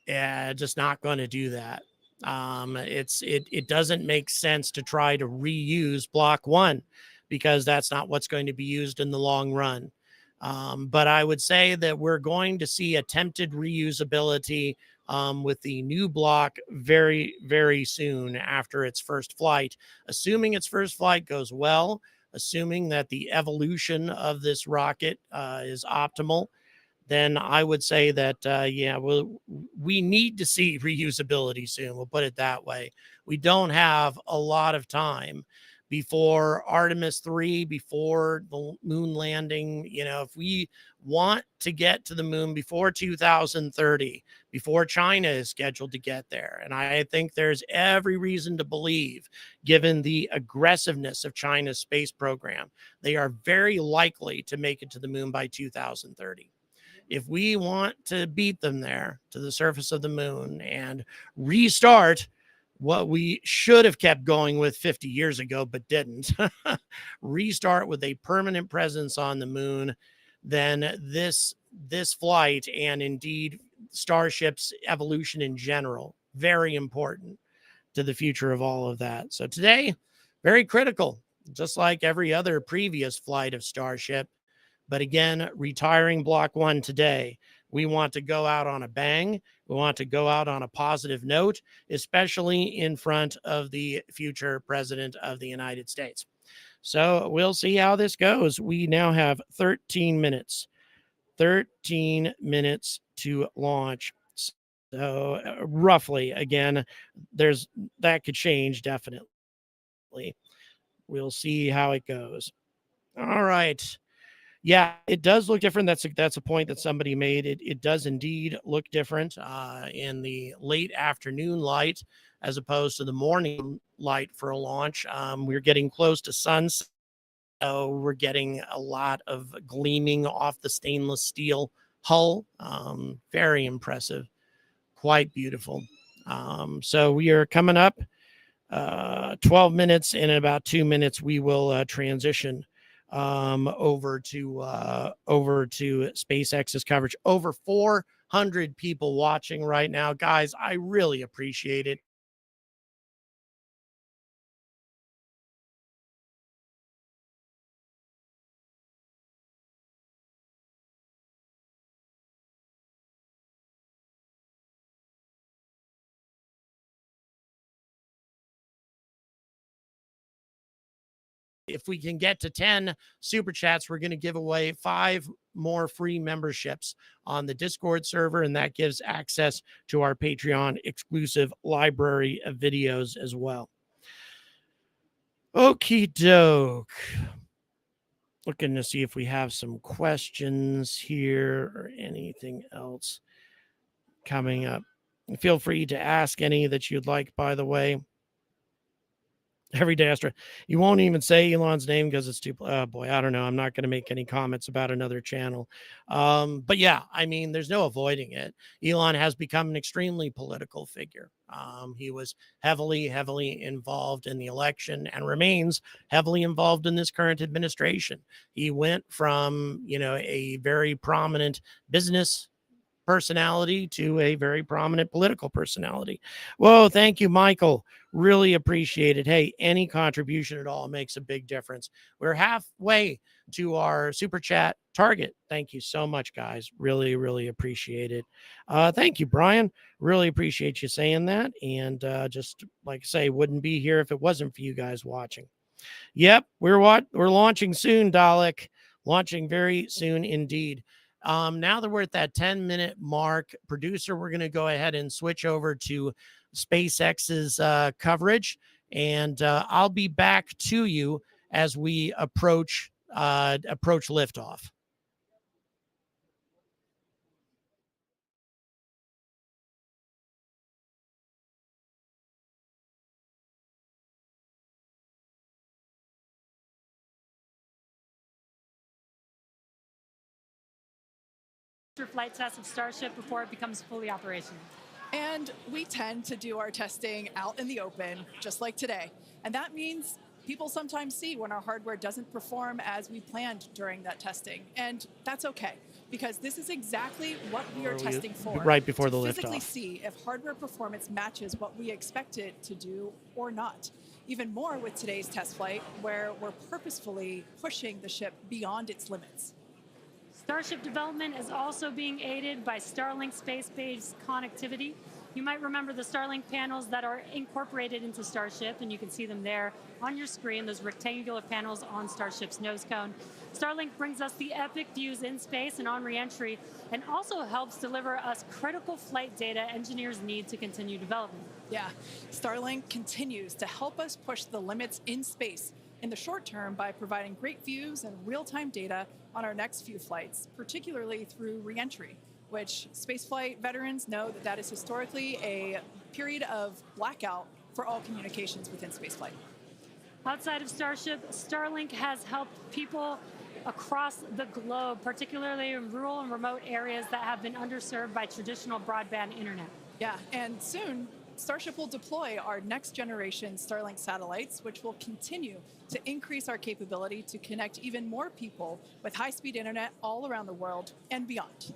just not going to do that. It doesn't make sense to try to reuse Block 1 because that's not what's going to be used in the long run. But I would say that we're going to see attempted reusability with the new block very, very soon after its first flight, assuming its first flight goes well, assuming that the evolution of this rocket is optimal. Then I would say that, we need to see reusability soon. We'll put it that way. We don't have a lot of time, before Artemis 3, before the moon landing. You know, if we want to get to the moon before 2030, before China is scheduled to get there, and I think there's every reason to believe, given the aggressiveness of China's space program, they are very likely to make it to the moon by 2030. If we want to beat them there to the surface of the moon and restart what we should have kept going with 50 years ago, but didn't, restart with a permanent presence on the moon, then this flight, and indeed Starship's evolution in general, very important to the future of all of that. So today, very critical, just like every other previous flight of Starship. But again, retiring Block 1 today, we want to go out on a bang. We want to go out on a positive note, especially in front of the future president of the United States. So we'll see how this goes. We now have 13 minutes to launch. So roughly, again, that could change definitely. We'll see how it goes. All right. Yeah, it does look different. That's a point that somebody made. It does indeed look different in the late afternoon light as opposed to the morning light for a launch. We're getting close to sunset, so we're getting a lot of gleaming off the stainless steel hull. Very impressive, quite beautiful. So we are coming up 12 minutes. In about 2 minutes, we will transition over to SpaceX's coverage. Over 400 people watching right now, guys. I really appreciate it. If we can get to 10 super chats, we're going to give away 5 more free memberships on the Discord server, and that gives access to our Patreon exclusive library of videos as well. Okie doke. Looking to see if we have some questions here or anything else coming up. Feel free to ask any that you'd like, by the way. Every day, Astra. You won't even say Elon's name because it's too. Oh boy, I don't know. I'm not going to make any comments about another channel. But yeah, I mean, there's no avoiding it. Elon has become an extremely political figure. He was heavily involved in the election and remains heavily involved in this current administration. He went from, a very prominent business personality to a very prominent political personality. Whoa, thank you, Michael. Really appreciate it. Hey, any contribution at all makes a big difference. We're halfway to our super chat target. Thank you so much, guys. Really appreciate it. Thank you, Brian. Really appreciate you saying that. And just like I say, wouldn't be here if it wasn't for you guys watching. Yep, we're launching soon, Dalek. Launching very soon indeed. Now that we're at that 10-minute mark, producer, we're going to go ahead and switch over to SpaceX's coverage, and I'll be back to you as we approach liftoff. Flight tests of Starship before it becomes fully operational. And we tend to do our testing out in the open, just like today. And that means people sometimes see when our hardware doesn't perform as we planned during that testing. And that's okay, because this is exactly what we are testing for. Right before the liftoff. To physically see if hardware performance matches what we expect it to do or not. Even more with today's test flight, where we're purposefully pushing the ship beyond its limits. Starship development is also being aided by Starlink space-based connectivity. You might remember the Starlink panels that are incorporated into Starship, and you can see them there on your screen, those rectangular panels on Starship's nose cone. Starlink brings us the epic views in space and on re-entry, and also helps deliver us critical flight data engineers need to continue development. Yeah, Starlink continues to help us push the limits in space in the short term by providing great views and real-time data on our next few flights, particularly through re-entry, which spaceflight veterans know that is historically a period of blackout for all communications within spaceflight. Outside of Starship, Starlink has helped people across the globe, particularly in rural and remote areas that have been underserved by traditional broadband internet. Yeah, and soon, Starship will deploy our next generation Starlink satellites, which will continue to increase our capability to connect even more people with high-speed internet all around the world and beyond.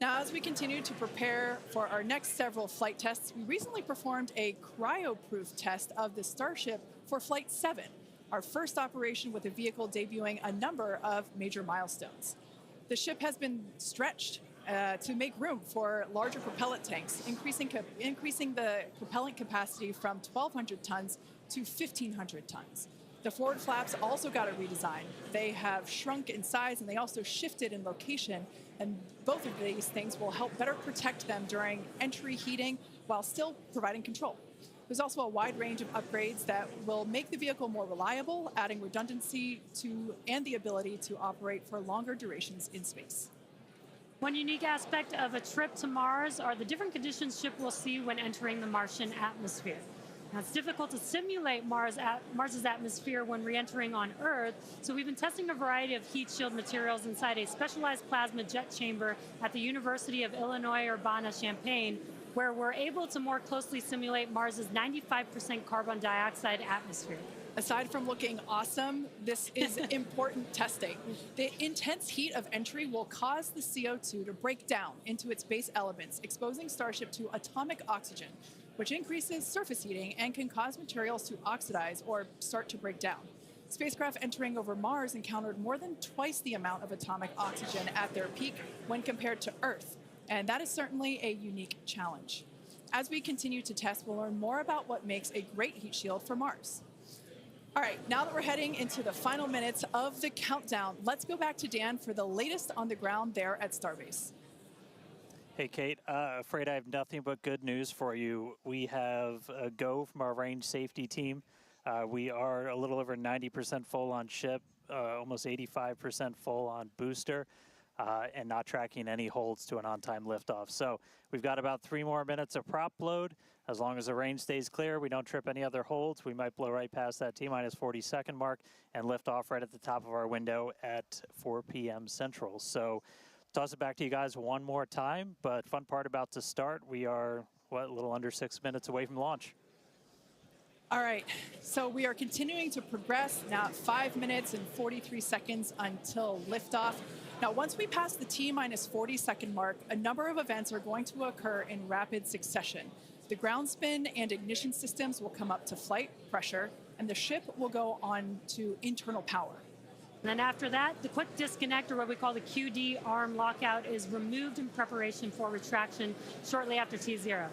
Now, as we continue to prepare for our next several flight tests, we recently performed a cryo-proof test of the Starship for Flight 7, our first operation with the vehicle debuting a number of major milestones. The ship has been stretched to make room for larger propellant tanks, increasing the propellant capacity from 1,200 tons to 1,500 tons. The forward flaps also got a redesign. They have shrunk in size and they also shifted in location, and both of these things will help better protect them during entry heating while still providing control. There's also a wide range of upgrades that will make the vehicle more reliable, adding redundancy to and the ability to operate for longer durations in space. One unique aspect of a trip to Mars are the different conditions ship will see when entering the Martian atmosphere. Now, it's difficult to simulate Mars's atmosphere when re-entering on Earth, so we've been testing a variety of heat shield materials inside a specialized plasma jet chamber at the University of Illinois Urbana-Champaign, where we're able to more closely simulate Mars's 95% carbon dioxide atmosphere. Aside from looking awesome, this is important testing. The intense heat of entry will cause the CO2 to break down into its base elements, exposing Starship to atomic oxygen, which increases surface heating and can cause materials to oxidize or start to break down. Spacecraft entering over Mars encountered more than twice the amount of atomic oxygen at their peak when compared to Earth, and that is certainly a unique challenge. As we continue to test, we'll learn more about what makes a great heat shield for Mars. All right, now that we're heading into the final minutes of the countdown, let's go back to Dan for the latest on the ground there at Starbase. Hey, Kate, afraid I have nothing but good news for you. We have a go from our range safety team. We are a little over 90% full on ship, almost 85% full on booster, and not tracking any holds to an on-time liftoff. So we've got about 3 more minutes of prop load. As long as the range stays clear, we don't trip any other holds, we might blow right past that T-minus 40-second mark and lift off right at the top of our window at 4 p.m. Central. So toss it back to you guys one more time, but fun part about to start, we are, a little under 6 minutes away from launch. All right, so we are continuing to progress now at 5 minutes and 43 seconds until liftoff. Now, once we pass the T-minus 40-second mark, a number of events are going to occur in rapid succession. The ground spin and ignition systems will come up to flight pressure, and the ship will go on to internal power. And then after that, the quick disconnect, or what we call the QD arm lockout, is removed in preparation for retraction shortly after T0.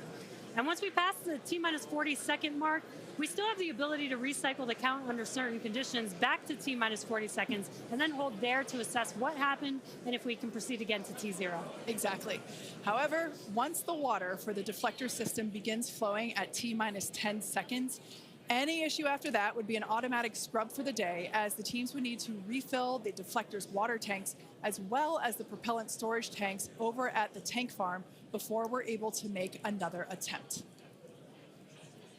And once we pass the T-minus 40-second mark, we still have the ability to recycle the count under certain conditions back to T-minus 40 seconds, and then hold there to assess what happened and if we can proceed again to T0. Exactly. However, once the water for the deflector system begins flowing at T-minus 10 seconds, any issue after that would be an automatic scrub for the day, as the teams would need to refill the deflector's water tanks as well as the propellant storage tanks over at the tank farm before we're able to make another attempt.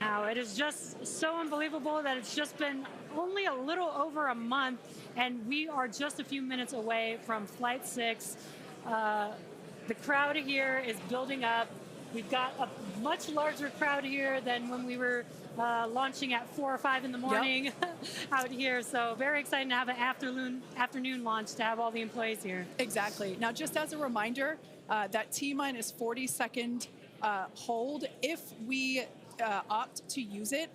Now, it is just so unbelievable that it's just been only a little over a month, and we are just a few minutes away from Flight 6. The crowd here is building up. We've got a much larger crowd here than when we were launching at 4 or 5 in the morning out here. So very exciting to have an afternoon launch to have all the employees here. Exactly. Now, just as a reminder, that T-minus 40-second hold, if we opt to use it,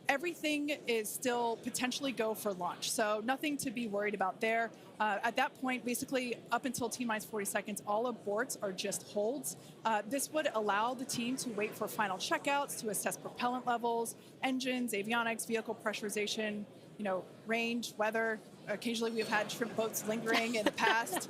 everything is still potentially go for launch. So nothing to be worried about there. At that point, basically up until T-minus 40 seconds, all aborts are just holds. This would allow the team to wait for final checkouts to assess propellant levels, engines, avionics, vehicle pressurization, range, weather. Occasionally we've had shrimp boats lingering in the past,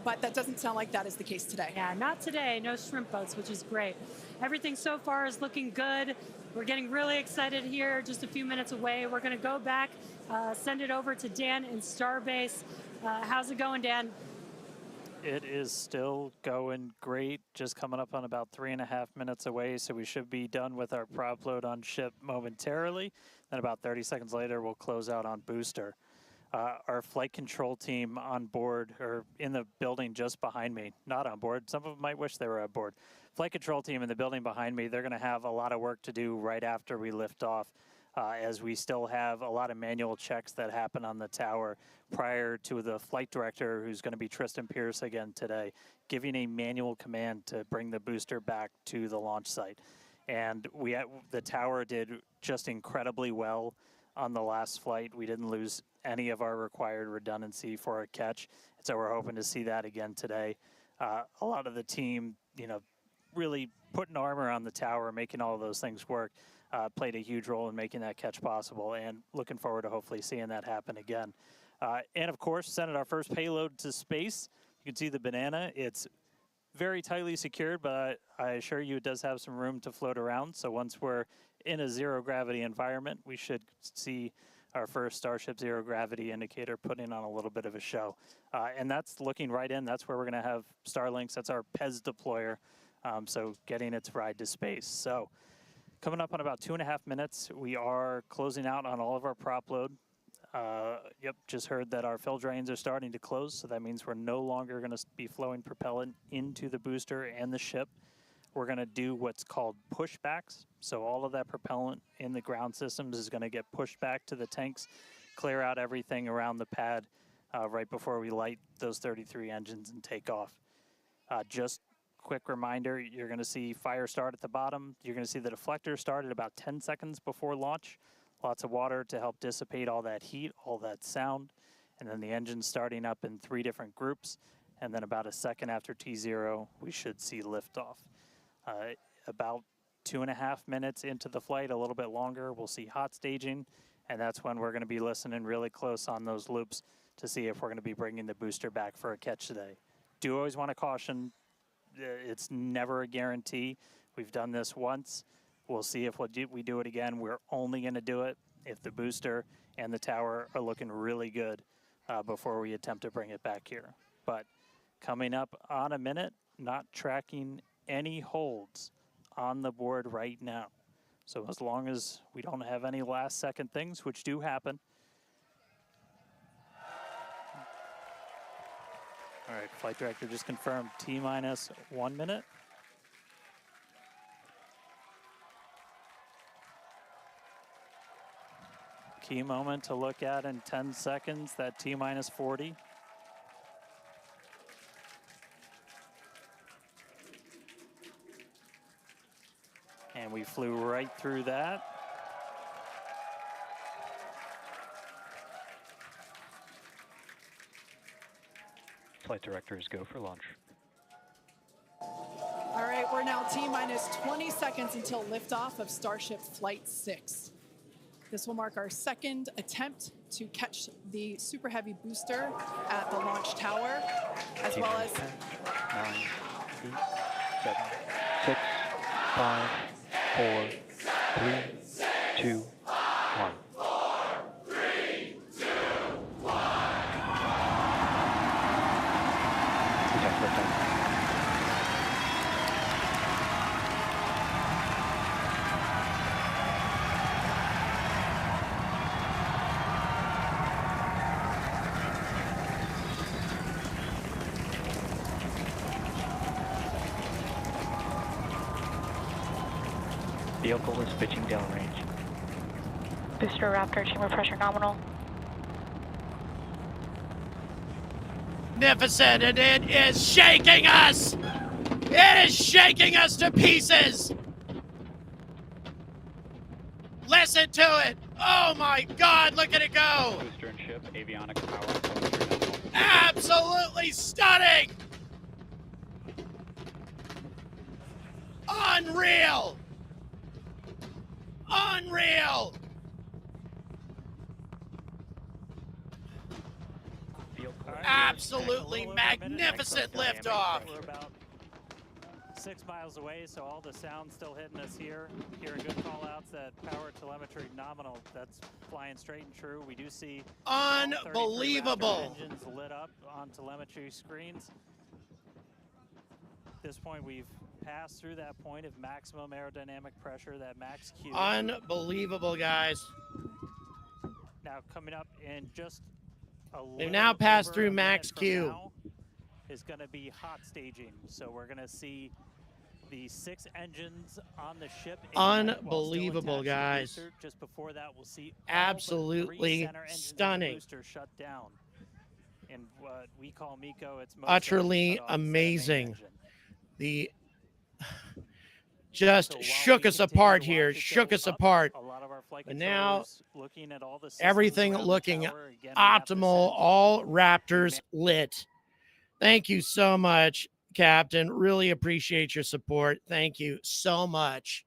but that doesn't sound like that is the case today. Yeah, not today, no shrimp boats, which is great. Everything so far is looking good. We're getting really excited here, just a few minutes away. We're going to go back, send it over to Dan in Starbase. How's it going, Dan? It is still going great, just coming up on about 3.5 minutes away, so we should be done with our prop load on ship momentarily. Then about 30 seconds later, we'll close out on booster. Our flight control team on board, or in the building just behind me, not on board. Some of them might wish they were on board. Flight control team in the building behind me, they're going to have a lot of work to do right after we lift off, as we still have a lot of manual checks that happen on the tower prior to the flight director, who's going to be Tristan Pierce again today, giving a manual command to bring the booster back to the launch site. And the tower did just incredibly well on the last flight. We didn't lose any of our required redundancy for a catch, and so we're hoping to see that again today. A lot of the team, really putting armor on the tower, making all of those things work, played a huge role in making that catch possible, and looking forward to hopefully seeing that happen again. And of course, sending our first payload to space. You can see the banana. It's very tightly secured, but I assure you it does have some room to float around. So once we're in a zero gravity environment, we should see our first Starship zero gravity indicator putting on a little bit of a show. And that's looking right in. That's where we're going to have Starlinks. That's our PEZ deployer. So getting its ride to space. So coming up on about 2.5 minutes, we are closing out on all of our prop load. Yep, just heard that our fill drains are starting to close, so that means we're no longer going to be flowing propellant into the booster and the ship. We're going to do what's called pushbacks. So all of that propellant in the ground systems is going to get pushed back to the tanks, clear out everything around the pad right before we light those 33 engines and take off. Just quick reminder, you're going to see fire start at the bottom. You're going to see the deflector start at about 10 seconds before launch. Lots of water to help dissipate all that heat, all that sound. And then the engine's starting up in 3 different groups. And then about a second after T0, we should see liftoff. About 2.5 minutes into the flight, a little bit longer, we'll see hot staging. And that's when we're going to be listening really close on those loops to see if we're going to be bringing the booster back for a catch today. Do always want to caution, it's never a guarantee. We've done this once. We'll see if we do it again. We're only going to do it if the booster and the tower are looking really good before we attempt to bring it back here. But coming up on a minute, not tracking any holds on the board right now. So as long as we don't have any last second things, which do happen. All right, flight director just confirmed T-minus 1 minute. Key moment to look at in 10 seconds, that T-minus 40. And we flew right through that. Flight directors go for launch. All right, we're now T-minus 20 seconds until liftoff of Starship Flight 6. This will mark our second attempt to catch the Super Heavy booster at the launch tower, as well as 10, 9, 8, 7, 6, 5, 4, 3, 2, 1. Vehicle is pitching downrange. Booster Raptor, chamber pressure nominal. Magnificent, and it is shaking us! It is shaking us to pieces! Listen to it! Oh my God, look at it go! Booster and ship, avionics power. Absolutely stunning! Unreal! Unreal! Absolutely magnificent liftoff! We're about 6 miles away, so all the sound's still hitting us here. Hearing good call-outs, that power telemetry nominal, that's flying straight and true. We do see all 33 Raptor Unbelievable. engines lit up on telemetry screens. At this point, we've passed through that point of maximum aerodynamic pressure, that max Q. Unbelievable, guys. Now coming up in just a We've little now passed over through a max minute from Q. now is going to be hot staging. So we're going to see the 6 engines on the ship ignite while still Unbelievable, attached to the guys. booster. Just before that, we'll see all Absolutely but 3 center engines in the stunning. booster shut down. And what we call MECO, it's most Utterly shut off instead of main amazing. engine. The just So while shook we us continue apart to here, watch it shook go us up, apart. a lot of our flight But now controllers looking at all the systems everything around the looking tower. Again, we have to optimal, send all Raptors lit. Thank you so much, Captain. Really appreciate your support. Thank you so much.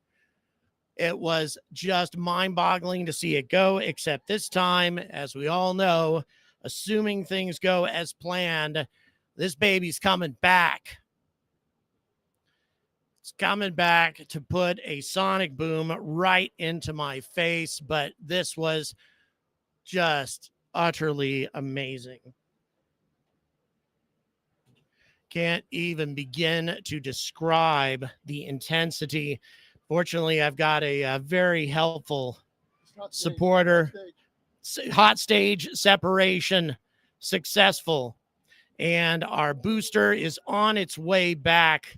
It was just mind-boggling to see it go, except this time, as we all know, assuming things go as planned, this baby's coming back. It's coming back to put a sonic boom right into my face, but this was just utterly amazing. Can't even begin to describe the intensity. Fortunately, I've got a very helpful supporter. Hot stage separation successful. And our booster is on its way back.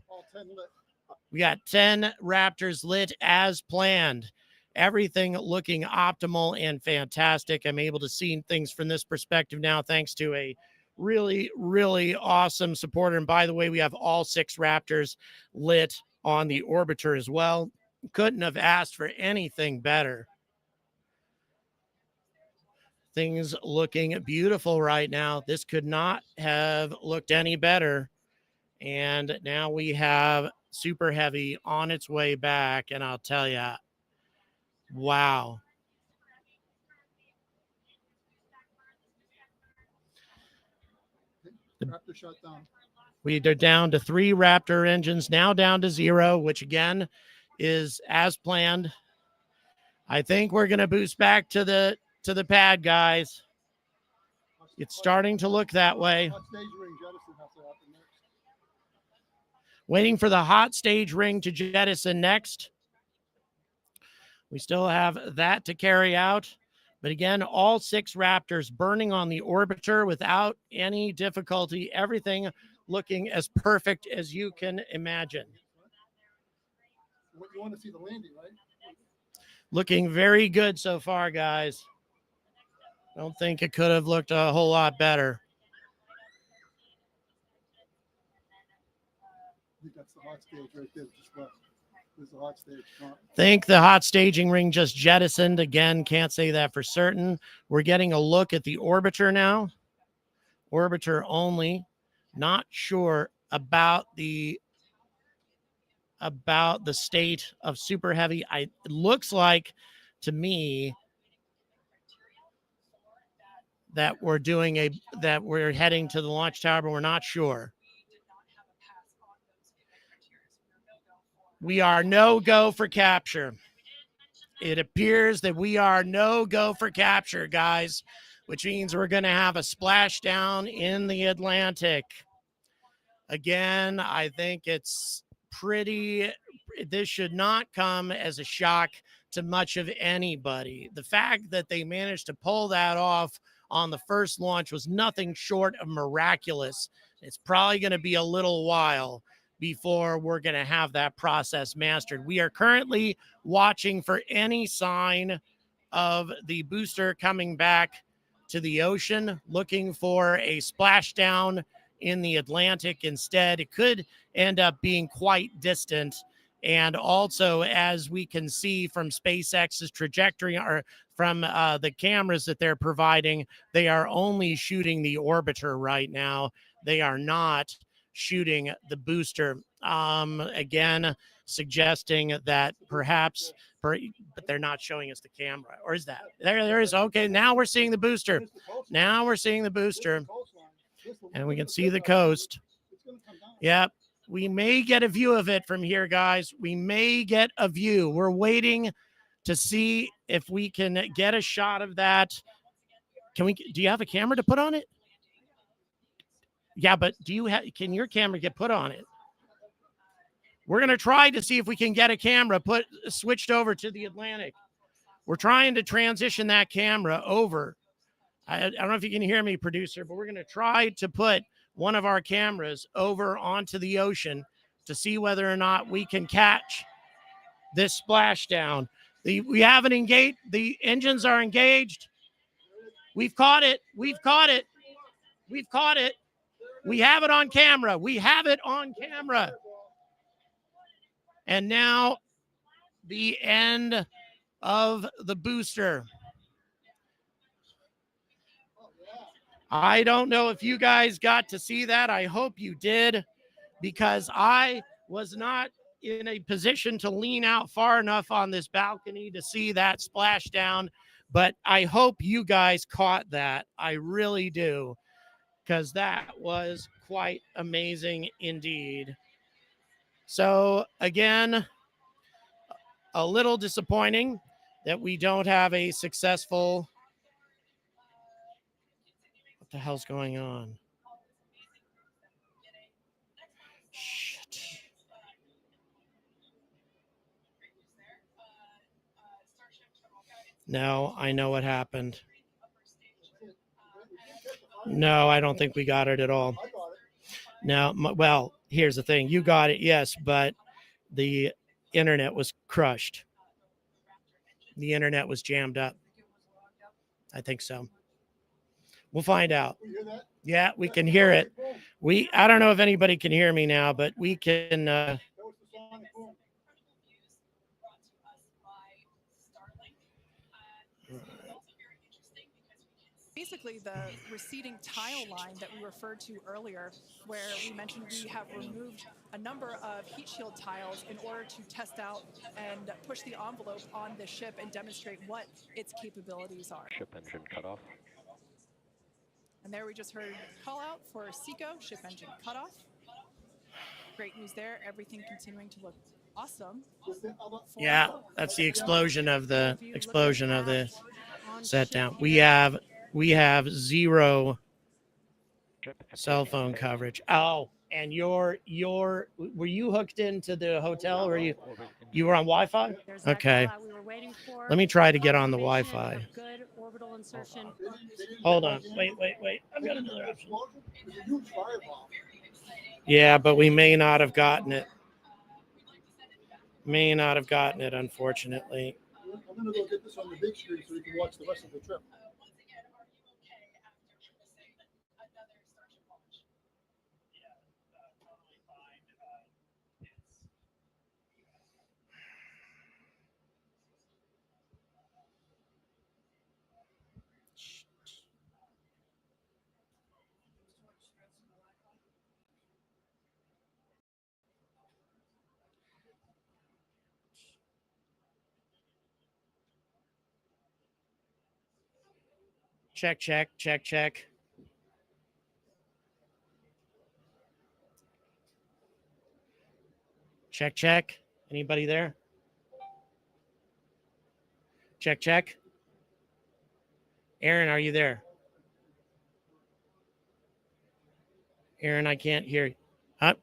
We got 10 Raptors lit as planned. Everything looking optimal and fantastic. I'm able to see things from this perspective now, thanks to a really, really awesome supporter. And by the way, we have all 6 Raptors lit on the orbiter as well. Couldn't have asked for anything better. Things looking beautiful right now. This could not have looked any better. And now we have Super Heavy on its way back. And I'll tell you, wow. Raptor shut down. They're down to 3 Raptor engines, now down to 0, which again is as planned. I think we're going to boost back to the pad, guys. It's starting to look that way. Waiting for the hot stage ring to jettison next. We still have that to carry out. But again, all 6 Raptors burning on the orbiter without any difficulty. Everything looking as perfect as you can imagine. You want to see the landing, right? Looking very good so far, guys. Don't think it could have looked a whole lot better. I think that's the hot stage right there. Just left. There's the hot stage. Think the hot staging ring just jettisoned. Again, can't say that for certain. We're getting a look at the orbiter now. Orbiter only. Not sure about the state of Super Heavy. It looks like to me that we're heading to the launch tower, but we're not sure. We are no go for capture. It appears that we are no go for capture, guys, which means we're going to have a splashdown in the Atlantic. Again, I think this should not come as a shock to much of anybody. The fact that they managed to pull that off on the first launch was nothing short of miraculous. It's probably going to be a little while before we're going to have that process mastered. We are currently watching for any sign of the booster coming back to the ocean, looking for a splashdown in the Atlantic instead. It could end up being quite distant. And also, as we can see from SpaceX's trajectory or from the cameras that they're providing, they are only shooting the orbiter right now. They are not shooting the booster. Again, suggesting that perhaps, but they're not showing us the camera. Or is that? There is. Okay, now we're seeing the booster. Now we're seeing the booster. And we can see the coast. Yep. We may get a view of it from here, guys. We may get a view. We're waiting to see if we can get a shot of that. Do you have a camera to put on it? Yeah, but can your camera get put on it? We're going to try to see if we can get a camera switched over to the Atlantic. We're trying to transition that camera over. I don't know if you can hear me, producer, but we're going to try to put one of our cameras over onto the ocean to see whether or not we can catch this splashdown. We haven't engaged. The engines are engaged. We've caught it. We've caught it. We've caught it. We have it on camera. We have it on camera. And now the end of the booster. I don't know if you guys got to see that. I hope you did, because I was not in a position to lean out far enough on this balcony to see that splashdown. But I hope you guys caught that. I really do, because that was quite amazing indeed. So again, a little disappointing that we don't have a successful... What the hell's going on? Shit. No, I know what happened. No, I don't think we got it at all. No, well, here's the thing. You got it, yes, but the internet was crushed. The internet was jammed up. I think so. We'll find out. Yeah, we can hear it. I don't know if anybody can hear me now, but we can... Basically, the receding tile line that we referred to earlier, where we mentioned we have removed a number of heat shield tiles in order to test out and push the envelope on the ship and demonstrate what its capabilities are. Ship engine cutoff. And there we just heard call out for SECO, ship engine cutoff. Great news there. Everything continuing to look awesome. Yeah, that's the explosion of the set down. We have zero cell phone coverage. Oh, and were you hooked into the hotel, or you were on Wi-Fi? Okay. Let me try to get on the Wi-Fi. Hold on. Wait. I've got another option. Yeah, but we may not have gotten it. Unfortunately. I'm going to go get this on the big screen so you can watch the rest of the trip. Check. Check. Anybody there? Check. Aaron, are you there? Aaron, I can't hear you.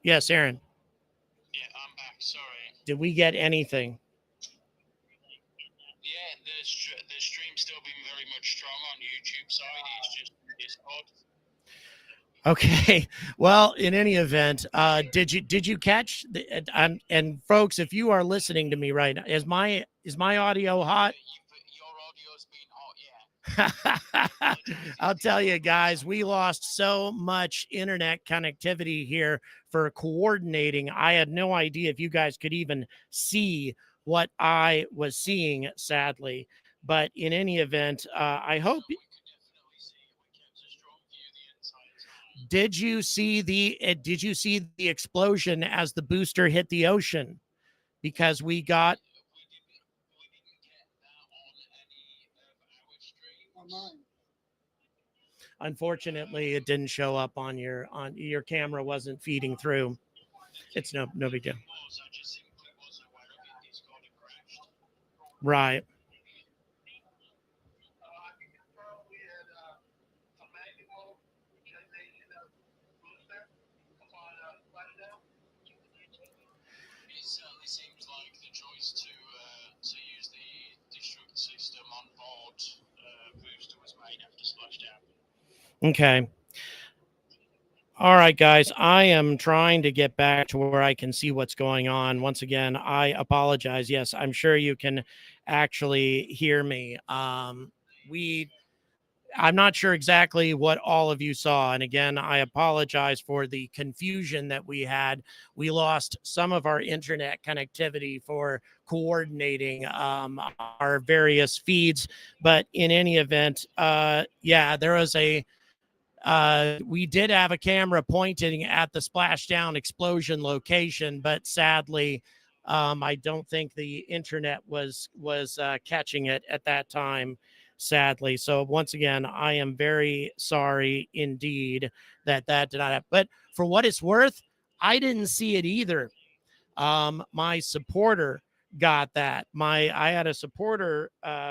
Yes, Aaron. Yeah, I'm back. Sorry. Did we get anything? Yeah, the stream's still being very much strong on YouTube side. It's just Discord. Okay. Well, in any event, did you catch the? And folks, if you are listening to me right now, is my audio hot? Your audio's been hot, yeah. I'll tell you guys, we lost so much internet connectivity here for coordinating. I had no idea if you guys could even see what I was seeing, sadly. But in any event, I hope. Did you see the explosion as the booster hit the ocean? Because we got. Unfortunately, it didn't show up on your camera, wasn't feeding through. It's no big deal. I just simply wasn't aware of it. Discord had crashed. Right. It certainly seems like the choice to use the destruct system on board booster was made after splashdown. Okay. All right, guys, I am trying to get back to where I can see what's going on. Once again, I apologize. Yes, I'm sure you can actually hear me. I'm not sure exactly what all of you saw. And again, I apologize for the confusion that we had. We lost some of our internet connectivity for coordinating our various feeds. But in any event, yeah, there was we did have a camera pointing at the splashdown explosion location, but sadly, I don't think the internet was catching it at that time. Sadly, so once again, I am very sorry indeed that did not happen. But for what it's worth, I didn't see it either. My supporter got that. I had a supporter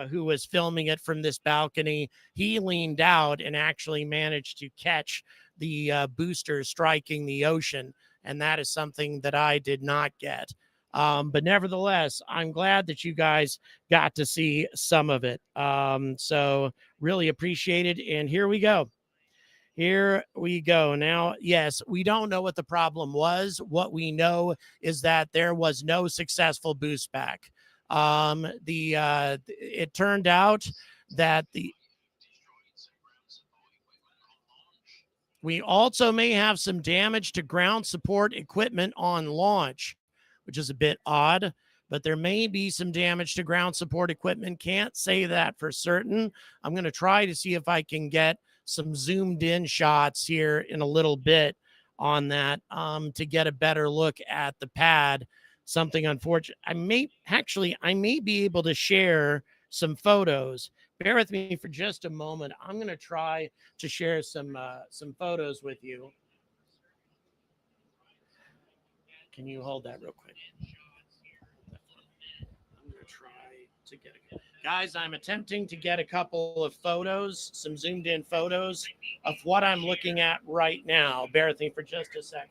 who was filming it from this balcony. He leaned out and actually managed to catch the booster striking the ocean, and that is something that I did not get. But nevertheless, I'm glad that you guys got to see some of it. So really appreciate it. And here we go. Here we go. Now, yes, we don't know what the problem was. What we know is that there was no successful boost back. It turned out that we also may have some damage to ground support equipment on launch, which is a bit odd, but there may be some damage to ground support equipment. Can't say that for certain. I'm going to try to see if I can get some zoomed in shots here in a little bit on that to get a better look at the pad. Something unfortunate. I may be able to share some photos. Bear with me for just a moment. I'm going to try to share some photos with you. Can you hold that real quick? I'm going to try to get it. Guys, I'm attempting to get a couple of photos, some zoomed in photos of what I'm looking at right now. Bear with me for just a second.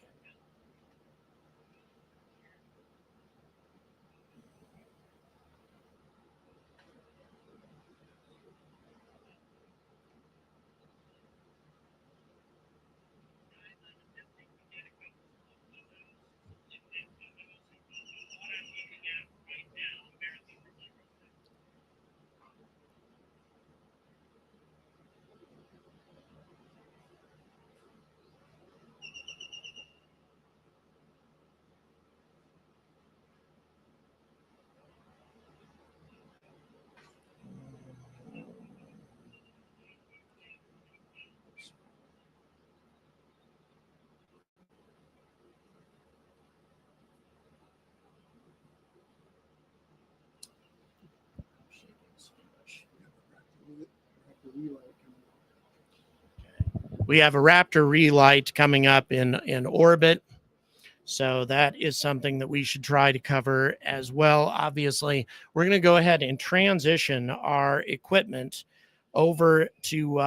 We have a Raptor relight coming up in orbit. So that is something that we should try to cover as well. Obviously, we're going to go ahead and transition our equipment over to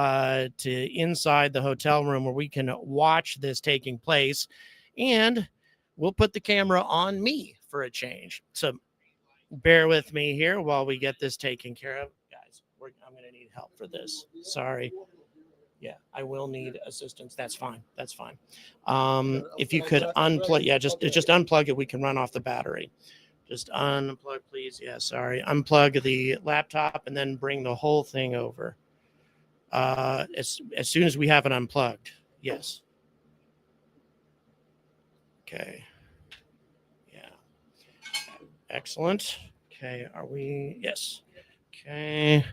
inside the hotel room where we can watch this taking place. And we'll put the camera on me for a change. So bear with me here while we get this taken care of. Guys, I'm going to need help for this. Sorry. Yeah, I will need assistance. That's fine. That's fine. If you could unplug, yeah, just unplug it. We can run off the battery. Just unplug, please. Yeah, sorry. Unplug the laptop and then bring the whole thing over. As soon as we have it unplugged. Yes. Okay. Yeah. Excellent. Okay. Are we? Yes. Okay.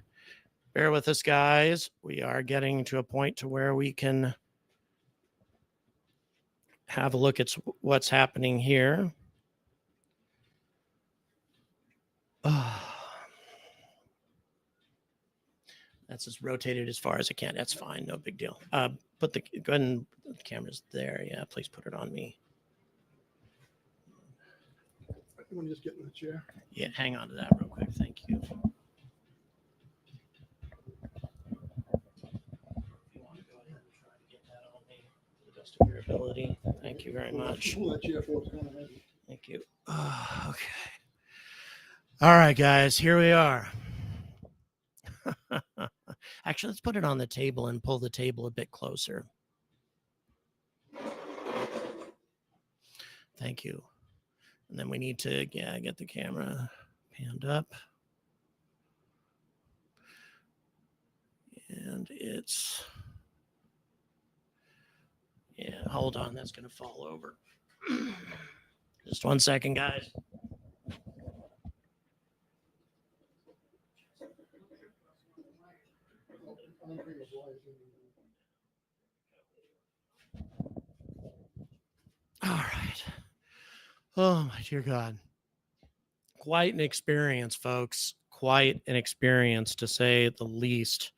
Bear with us, guys. We are getting to a point to where we can have a look at what's happening here. That's just rotated as far as I can. That's fine. No big deal. Go ahead and put the cameras there. Yeah, please put it on me. You want to just get in the chair? Yeah, hang on to that real quick. Thank you. If you want to go ahead and try to get that on me to the best of your ability. Thank you very much. Pull that chair forward. Thank you. Okay. All right, guys, here we are. Actually, let's put it on the table and pull the table a bit closer. Thank you. And then we need to get the camera panned up. And it's, hold on, that's going to fall over. Just 1 second, guys. All right. Oh, my dear God. Quite an experience, folks. Quite an experience, to say the least.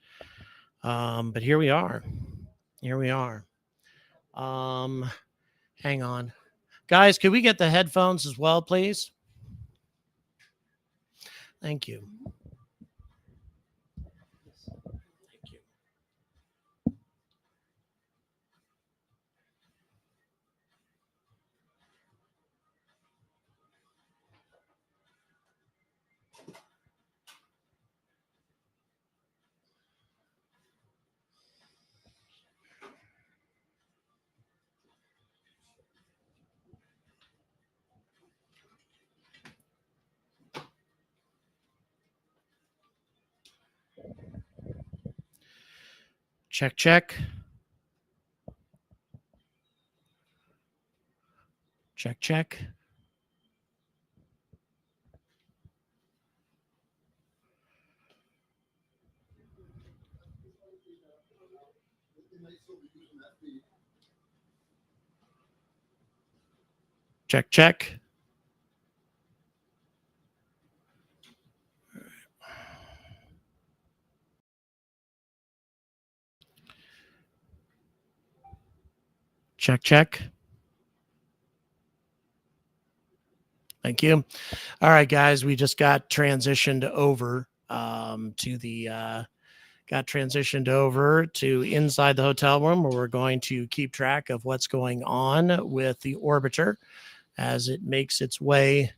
But here we are. Here we are. Hang on. Guys, could we get the headphones as well, please? Thank you. Thank you. Check, check. Check, check. Check, check. Check, check. Thank you. All right, guys, we just got transitioned over to inside the hotel room, where we're going to keep track of what's going on with the orbiter as it makes its way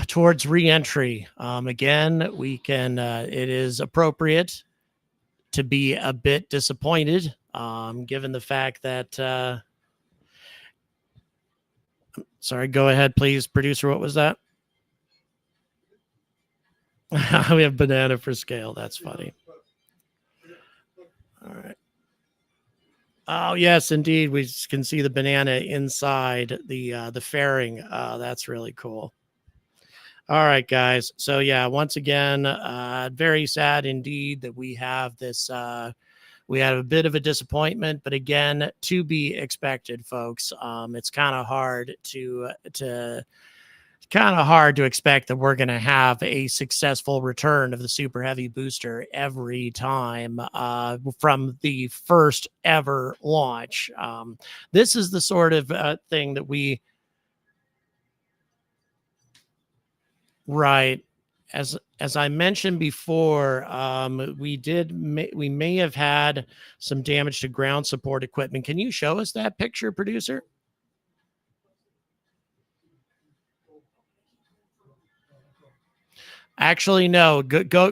towards re-entry. Again, we can, it is appropriate to be a bit disappointed, given the fact that, sorry, go ahead, please, producer. What was that? We have banana for scale. That's funny. All right. Oh, yes, indeed. We can see the banana inside the fairing. That's really cool. All right, guys. So, yeah, once again, very sad indeed that we have this. We had a bit of a disappointment, but again, to be expected, folks. It's kind of hard to expect that we're going to have a successful return of the Super Heavy booster every time from the first ever launch. This is the sort of thing that we, right, as I mentioned before, we may have had some damage to ground support equipment. Can you show us that picture, producer? Actually, no. Go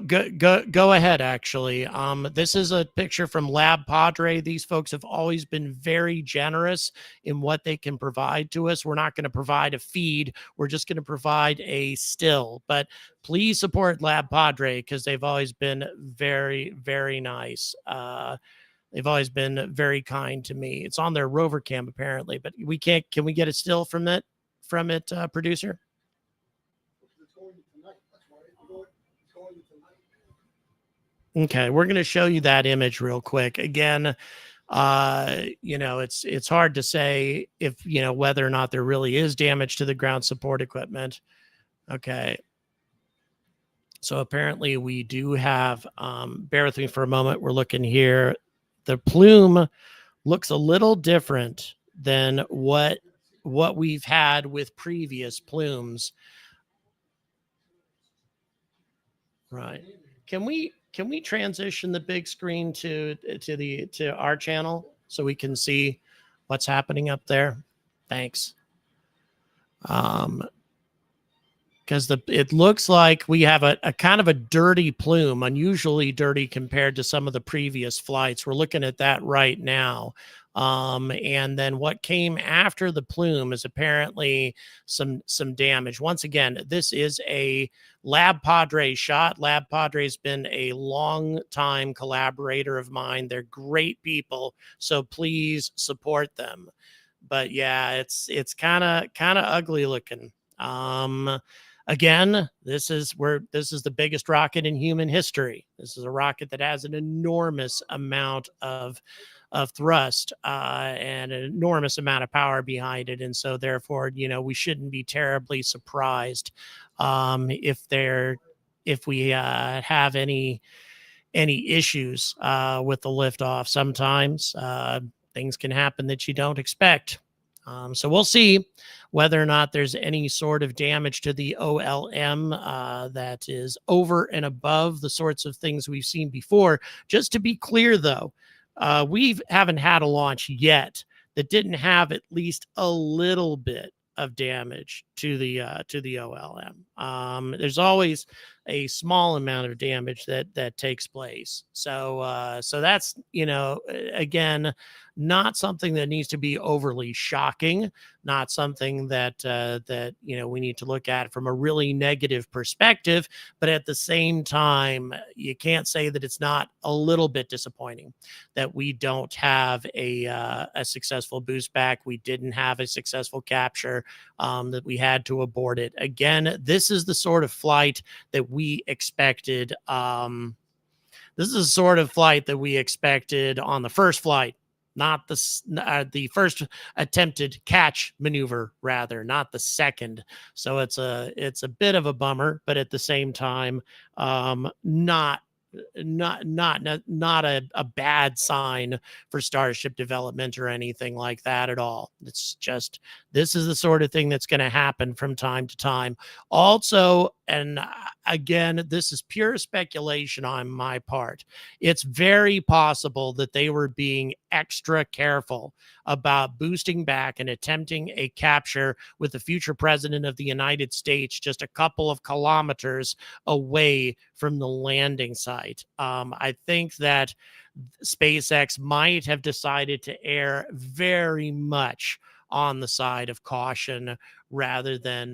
ahead. Actually, this is a picture from Lab Padre. These folks have always been very generous in what they can provide to us. We're not going to provide a feed. We're just going to provide a still. But please support Lab Padre, because they've always been very, very nice. They've always been very kind to me. It's on their rover cam apparently, but we can't. Can we get a still from it, producer? Okay, we're going to show you that image real quick. Again, it's hard to say if, whether or not there really is damage to the ground support equipment. Okay. So apparently we do have, bear with me for a moment. We're looking here. The plume looks a little different than what what we've had with previous plumes. Right. Can we transition the big screen to our channel so we can see what's happening up there? Thanks. Because it looks like we have a kind of a dirty plume, unusually dirty compared to some of the previous flights. We're looking at that right now. And then what came after the plume is apparently some damage. Once again, this is a Lab Padre shot. Lab Padre's been a long time collaborator of mine. They're great people, so please support them. But yeah, it's kind of ugly looking. Again, this is the biggest rocket in human history. This is a rocket that has an enormous amount of thrust and an enormous amount of power behind it, and so therefore, we shouldn't be terribly surprised if we have any issues with the liftoff. Sometimes things can happen that you don't expect. So we'll see whether or not there's any sort of damage to the OLM that is over and above the sorts of things we've seen before. Just to be clear, though, we haven't had a launch yet that didn't have at least a little bit of damage to the OLM. There's always a small amount of damage that takes place. So that's, again, not something that needs to be overly shocking, not something that we need to look at from a really negative perspective. But at the same time, you can't say that it's not a little bit disappointing that we don't have a successful boost back. We didn't have a successful capture, that we had to abort it. Again, this is the sort of flight that we expected. This is the sort of flight that we expected on the first flight, not the first attempted catch maneuver, rather, not the second. So it's a bit of a bummer, but at the same time, not a bad sign for Starship development or anything like that at all. It's just, this is the sort of thing that's going to happen from time to time. Also, and again, this is pure speculation on my part, it's very possible that they were being extra careful about boosting back and attempting a capture with the future president of the United States just a couple of kilometers away from the landing site. I think that SpaceX might have decided to err very much on the side of caution rather than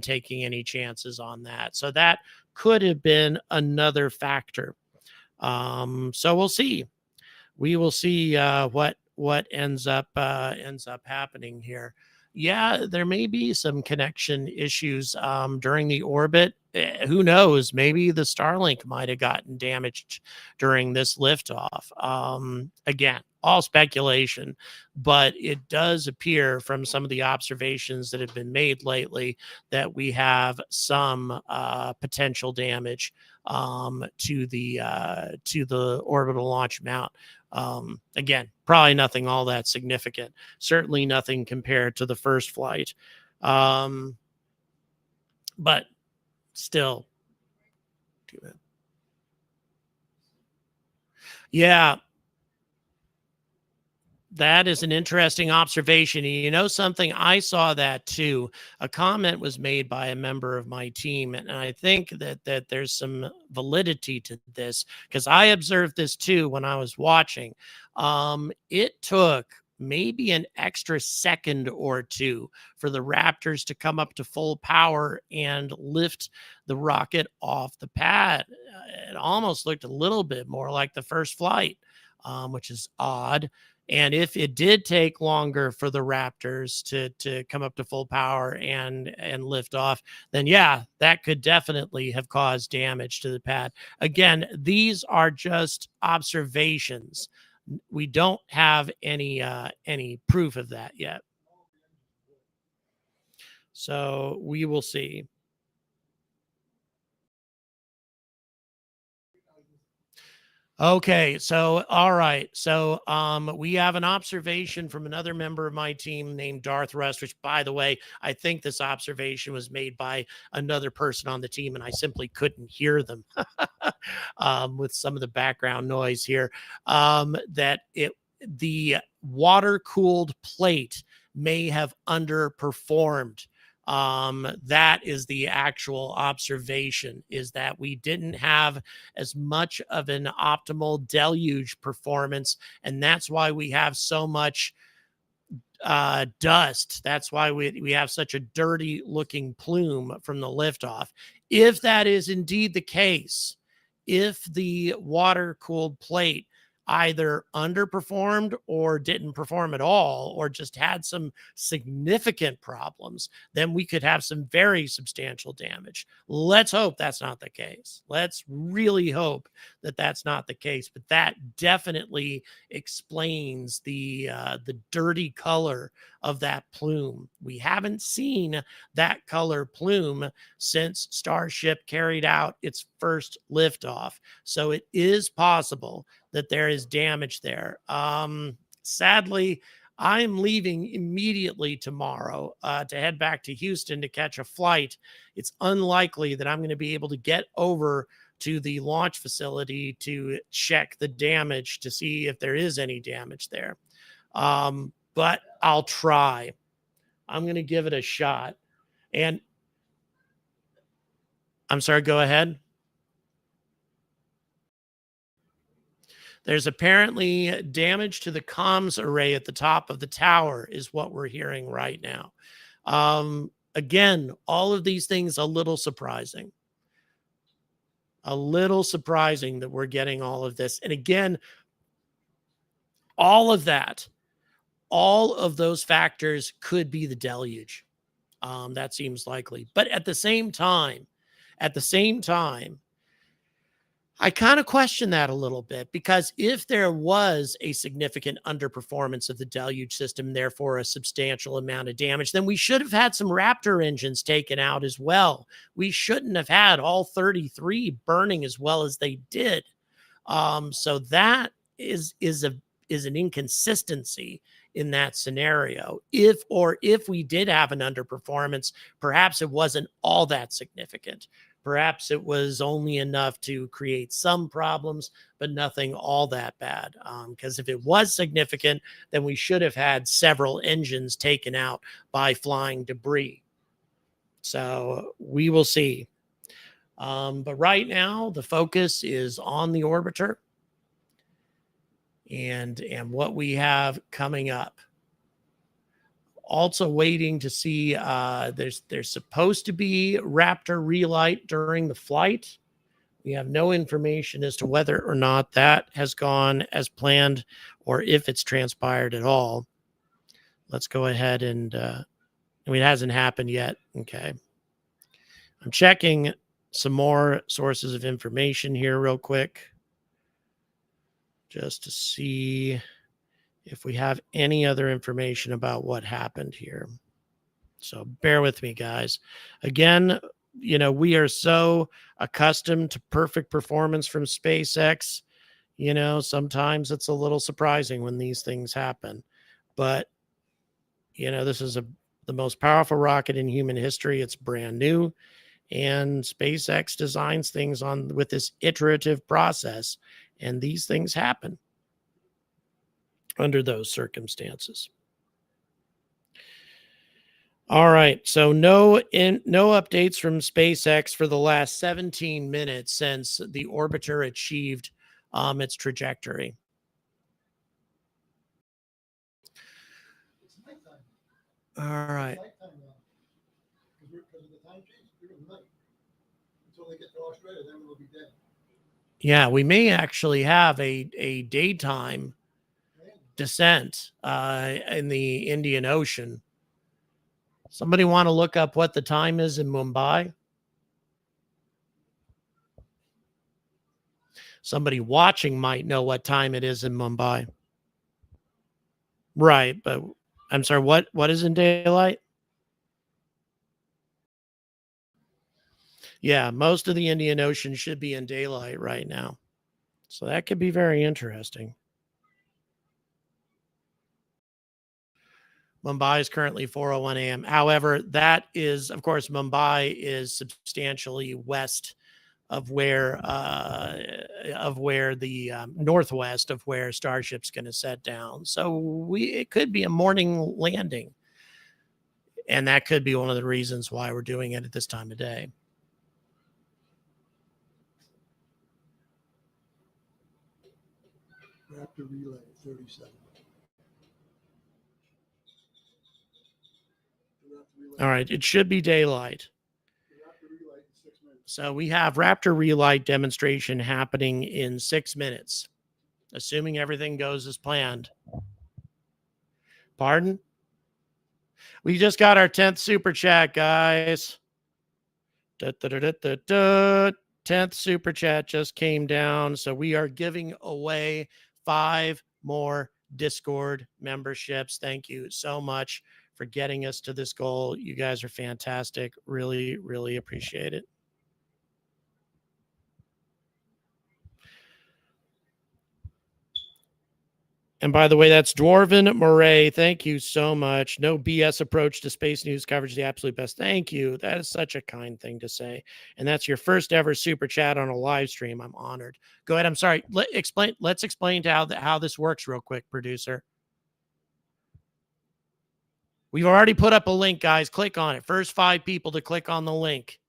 taking any chances on that. So that could have been another factor. So we'll see. We will see what ends up happening here. Yeah, there may be some connection issues during the orbit. Who knows? Maybe the Starlink might have gotten damaged during this liftoff. Again, all speculation, but it does appear from some of the observations that have been made lately that we have some potential damage to the orbital launch mount. Again, probably nothing all that significant. Certainly nothing compared to the first flight. But still. Yeah. That is an interesting observation. You know something? I saw that too. A comment was made by a member of my team, and I think that there's some validity to this because I observed this too when I was watching. It took maybe an extra second or two for the Raptors to come up to full power and lift the rocket off the pad. It almost looked a little bit more like the first flight, which is odd. And if it did take longer for the Raptors to come up to full power and lift off, then yeah, that could definitely have caused damage to the pad. Again, these are just observations. We don't have any proof of that yet. So we will see. Okay, so all right. So we have an observation from another member of my team named Darth Rust, which by the way, I think this observation was made by another person on the team and I simply couldn't hear them with some of the background noise here. That the water-cooled plate may have underperformed. That is the actual observation, is that we didn't have as much of an optimal deluge performance, and that's why we have so much dust. That's why we have such a dirty looking plume from the liftoff. If that is indeed the case, if the water cooled plate either underperformed or didn't perform at all, or just had some significant problems, then we could have some very substantial damage. Let's hope that's not the case. Let's really hope that that's not the case. But that definitely explains the dirty color of that plume. We haven't seen that color plume since Starship carried out its first liftoff. So it is possible that there is damage there. Sadly, I'm leaving immediately tomorrow to head back to Houston to catch a flight. It's unlikely that I'm going to be able to get over to the launch facility to check the damage to see if there is any damage there. But I'll try. I'm going to give it a shot. And I'm sorry, go ahead. There's apparently damage to the comms array at the top of the tower is what we're hearing right now. Again, all of these things a little surprising. A little surprising that we're getting all of this. And again, all of that, all of those factors could be the deluge. That seems likely. But at the same time, I kind of question that a little bit, because if there was a significant underperformance of the deluge system, therefore a substantial amount of damage, then we should have had some Raptor engines taken out as well. We shouldn't have had all 33 burning as well as they did. So that is an inconsistency in that scenario. If we did have an underperformance, perhaps it wasn't all that significant. Perhaps it was only enough to create some problems, but nothing all that bad. Because if it was significant, then we should have had several engines taken out by flying debris. So we will see. But right now, the focus is on the orbiter and what we have coming up. Also waiting to see, there's supposed to be Raptor relight during the flight. We have no information as to whether or not that has gone as planned or if it's transpired at all. Let's go ahead and, I mean, it hasn't happened yet. Okay. I'm checking some more sources of information here real quick, just to see if we have any other information about what happened here. So bear with me, guys. Again, you know, we are so accustomed to perfect performance from SpaceX. You know, sometimes it's a little surprising when these things happen. But, you know, this is the most powerful rocket in human history. It's brand new. And SpaceX designs things with this iterative process. And these things happen under those circumstances. All right, so no updates from SpaceX for the last 17 minutes since the orbiter achieved its trajectory. All right. Yeah, we may actually have a daytime descent in the Indian Ocean. Somebody want to look up what the time is in Mumbai? Somebody watching might know what time it is in Mumbai. Right, but I'm sorry, what is in daylight? Yeah, most of the Indian Ocean should be in daylight right now. So that could be very interesting. Mumbai is currently 4:01 a.m. However, that is, of course, Mumbai is substantially west of where the northwest of where Starship's going to set down. So it could be a morning landing, and that could be one of the reasons why we're doing it at this time of day. Raptor relay 37. All right, it should be daylight. So we have Raptor relight demonstration happening in 6 minutes, assuming everything goes as planned. Pardon? We just got our 10th super chat, guys. 10th super chat just came down. So we are giving away 5 more Discord memberships. Thank you so much for getting us to this goal. You guys are fantastic. Really, really appreciate it. And by the way, that's Dwarven Murray. Thank you so much. No BS approach to space news coverage, the absolute best. Thank you. That is such a kind thing to say. And that's your first ever super chat on a live stream. I'm honored. Go ahead. I'm sorry. Let's explain to how this works real quick, producer. We've already put up a link, guys. Click on it. First 5 people to click on the link.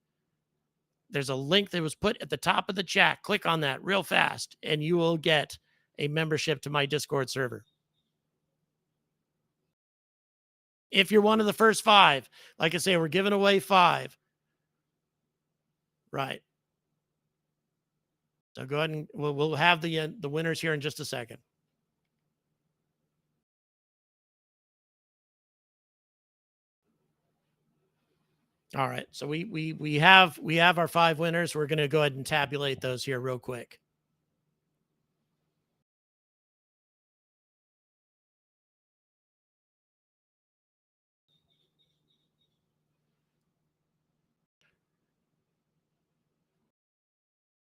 There's a link that was put at the top of the chat. Click on that real fast, and you will get a membership to my Discord server. If you're one of the first 5, like I say, we're giving away 5. Right. So go ahead and we'll have the winners here in just a second. All right. So we have our 5 winners. We're going to go ahead and tabulate those here real quick.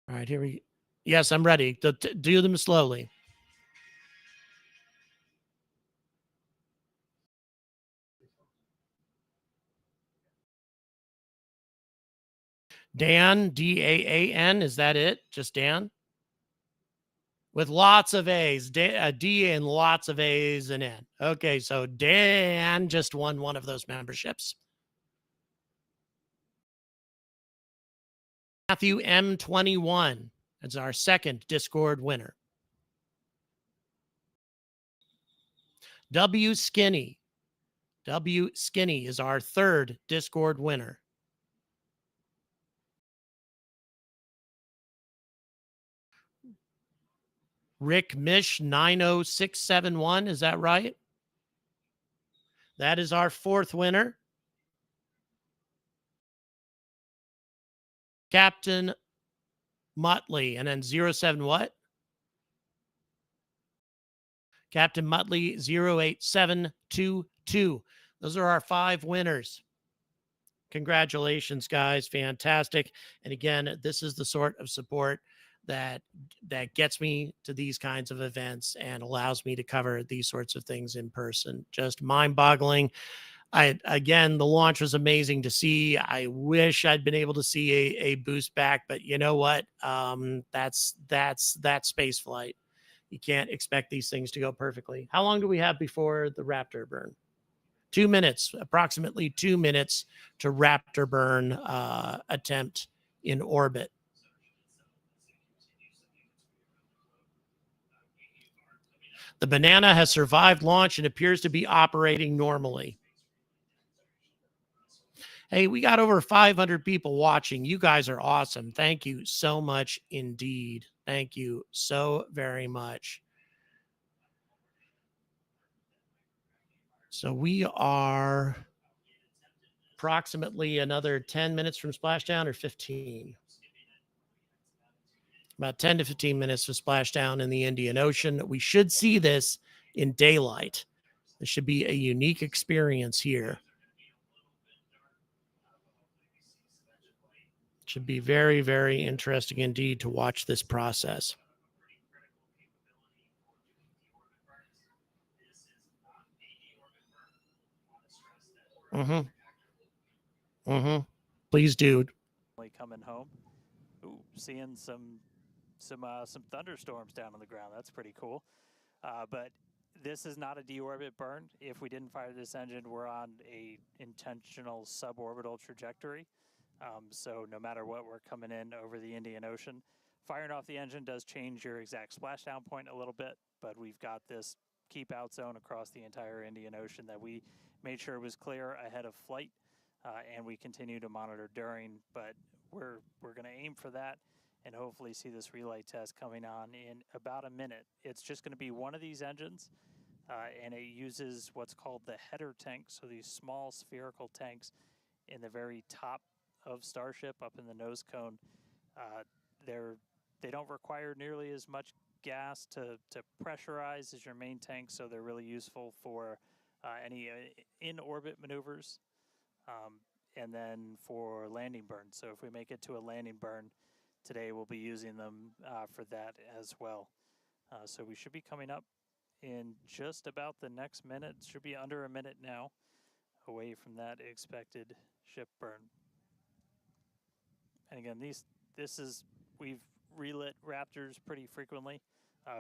All right, here we. Yes, I'm ready. Do them slowly. Dan, D-A-A-N, is that it? Just Dan? With lots of A's. D and lots of A's and N. Okay, so Dan just won one of those memberships. Matthew M21 is our second Discord winner. W Skinny is our third Discord winner. Rick Mish 90671, is that right? That is our fourth winner. Captain Muttley, and then 07 what? Captain Muttley 08722. Those are our 5 winners. Congratulations, guys. Fantastic. And again, this is the sort of support that gets me to these kinds of events and allows me to cover these sorts of things in person. Just mind-boggling. Again, the launch was amazing to see. I wish I'd been able to see a boost back, but you know what? That's space flight. You can't expect these things to go perfectly. How long do we have before the Raptor burn? 2 minutes, approximately 2 minutes to Raptor burn attempt in orbit. The Banana has survived launch and appears to be operating normally. Hey, we got over 500 people watching. You guys are awesome. Thank you so much indeed. Thank you so very much. So we are approximately another 10 minutes from splashdown, or 15. About 10 to 15 minutes to splashdown in the Indian Ocean. We should see this in daylight. This should be a unique experience here. Should be very, very interesting indeed to watch this process. Mm-hmm. Mm-hmm. Please do. Coming home. Ooh, seeing some thunderstorms down on the ground. That's pretty cool. But this is not a deorbit burn. If we didn't fire this engine, we're on a intentional suborbital trajectory. So no matter what, we're coming in over the Indian Ocean. Firing off the engine does change your exact splashdown point a little bit, but we've got this keep out zone across the entire Indian Ocean that we made sure was clear ahead of flight, and we continue to monitor during. But we're going to aim for that and hopefully see this relay test coming on in about a minute. It's just going to be one of these engines, and it uses what's called the header tank, so these small spherical tanks in the very top of Starship up in the nose cone. They don't require nearly as much gas to pressurize as your main tank, so they're really useful for any in-orbit maneuvers, and then for landing burns. So if we make it to a landing burn today, we'll be using them for that as well. So we should be coming up in just about the next minute. Should be under a minute now away from that expected ship burn. And again, we've relit Raptors pretty frequently.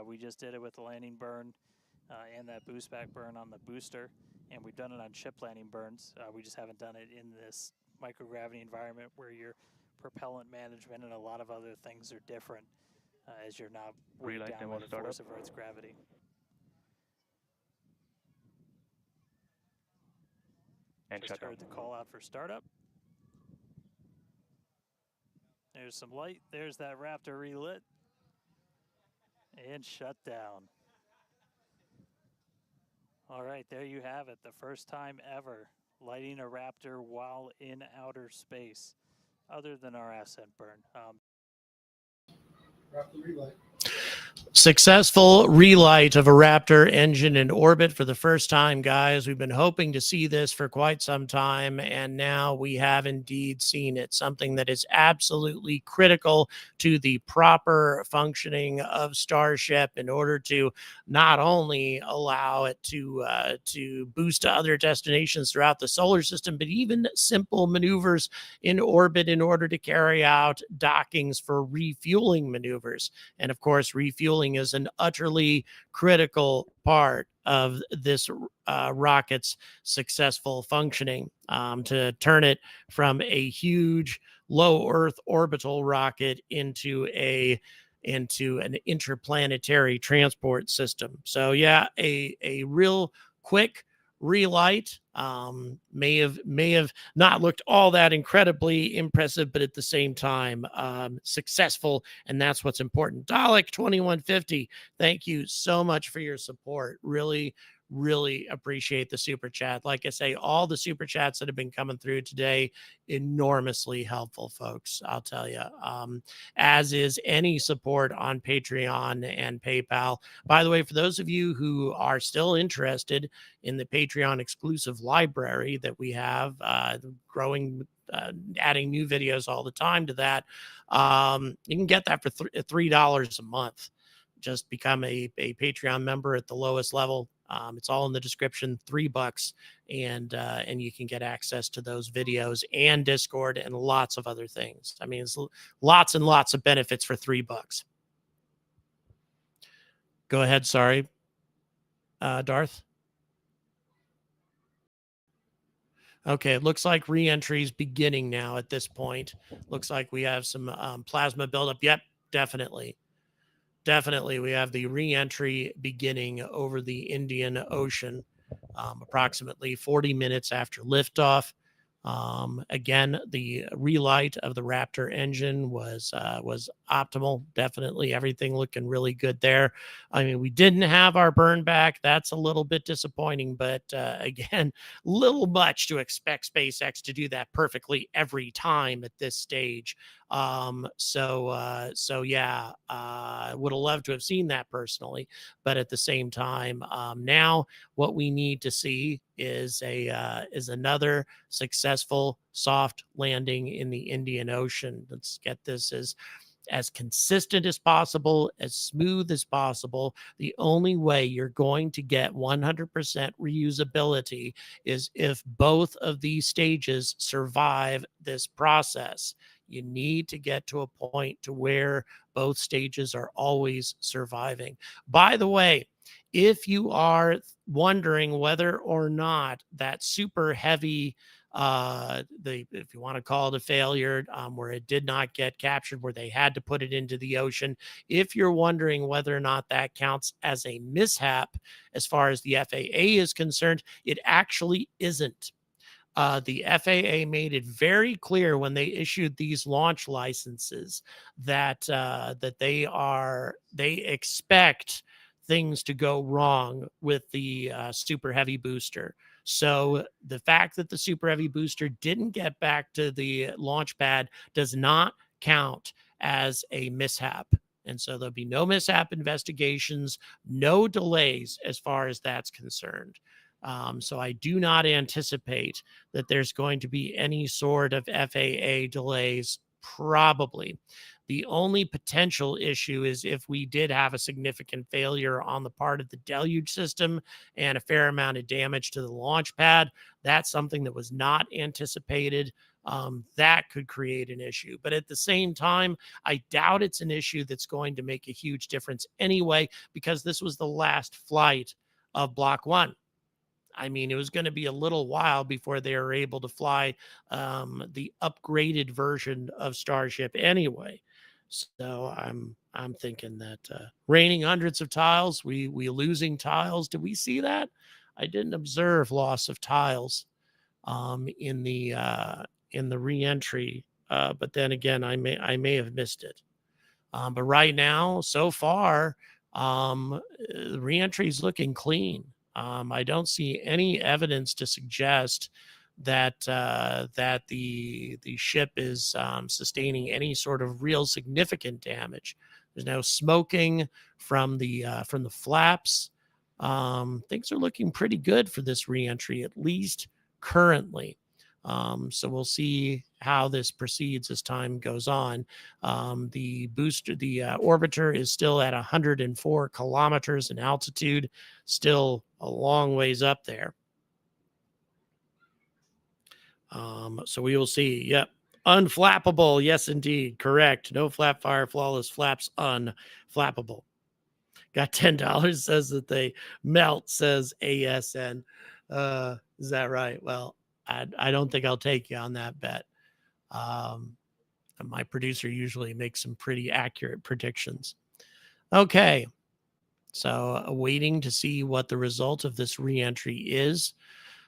We just did it with the landing burn and that boost back burn on the booster, and we've done it on ship landing burns. We just haven't done it in this microgravity environment where your propellant management and a lot of other things are different as you're not weighed down by the force of Earth's gravity. And just heard the call out for startup. There's some light. There's that Raptor relit. And shut down. All right, there you have it. The first time ever lighting a Raptor while in outer space, other than our ascent burn. Raptor relay. Successful relight of a Raptor engine in orbit for the first time, guys. We've been hoping to see this for quite some time, and now we have indeed seen it. Something that is absolutely critical to the proper functioning of Starship in order to not only allow it to boost to other destinations throughout the solar system, but even simple maneuvers in orbit in order to carry out dockings for refueling maneuvers. And of course, refueling is an utterly critical part of this rocket's successful functioning, to turn it from a huge low Earth orbital rocket into an interplanetary transport system. So yeah, a real quick relight. May have not looked all that incredibly impressive, but at the same time, successful, and that's what's important. Dalek 2150, thank you so much for your support. Really appreciate the super chat. Like I say, all the super chats that have been coming through today, enormously helpful, folks. I'll tell you, as is any support on Patreon and PayPal. By the way, for those of you who are still interested in the Patreon exclusive library that we have, growing, adding new videos all the time to that, you can get that for $3 a month. Just become a Patreon member at the lowest level. It's all in the description, $3, and you can get access to those videos and Discord and lots of other things. I mean, it's lots and lots of benefits for $3. Go ahead. Sorry, Darth. Okay, it looks like re-entry is beginning now at this point. Looks like we have some plasma buildup. Yep, definitely. We have the re-entry beginning over the Indian Ocean, approximately 40 minutes after liftoff. Again, the relight of the Raptor engine was optimal. Definitely everything looking really good there. I mean, we didn't have our burn back. That's a little bit disappointing, but again, little much to expect SpaceX to do that perfectly every time at this stage. So yeah, would have loved to have seen that personally, but at the same time, now what we need to see is another successful soft landing in the Indian Ocean. Let's get this as as consistent as possible, as smooth as possible. The only way you're going to get 100% reusability is if both of these stages survive this process. You need to get to a point to where both stages are always surviving. By the way, if you are wondering whether or not that super heavy if you want to call it a failure, where it did not get captured, where they had to put it into the ocean, if you're wondering whether or not that counts as a mishap as far as the FAA is concerned, it actually isn't. The FAA made it very clear when they issued these launch licenses that they expect things to go wrong with the super heavy booster. So the fact that the super heavy booster didn't get back to the launch pad does not count as a mishap. And so there'll be no mishap investigations, no delays as far as that's concerned. So I do not anticipate that there's going to be any sort of FAA delays, probably. The only potential issue is if we did have a significant failure on the part of the deluge system and a fair amount of damage to the launch pad. That's something that was not anticipated. That could create an issue. But at the same time, I doubt it's an issue that's going to make a huge difference anyway, because this was the last flight of Block 1. I mean, it was going to be a little while before they were able to fly the upgraded version of Starship anyway. So I'm thinking that raining hundreds of tiles, we losing tiles. Did we see that? I didn't observe loss of tiles in the reentry, but then again, I may have missed it. But right now, so far, the reentry is looking clean. I don't see any evidence to suggest that the ship is sustaining any sort of real significant damage. There's no smoking from the flaps. Things are looking pretty good for this reentry, at least currently. So we'll see how this proceeds as time goes on. The orbiter is still at 104 kilometers in altitude, still a long ways up there. So we will see. Yep. Unflappable. Yes, indeed. Correct. No flap fire, flawless flaps, unflappable. Got $10, says that they melt, says ASN. Is that right? Well, I don't think I'll take you on that bet. My producer usually makes some pretty accurate predictions. Okay. So waiting to see what the result of this reentry is.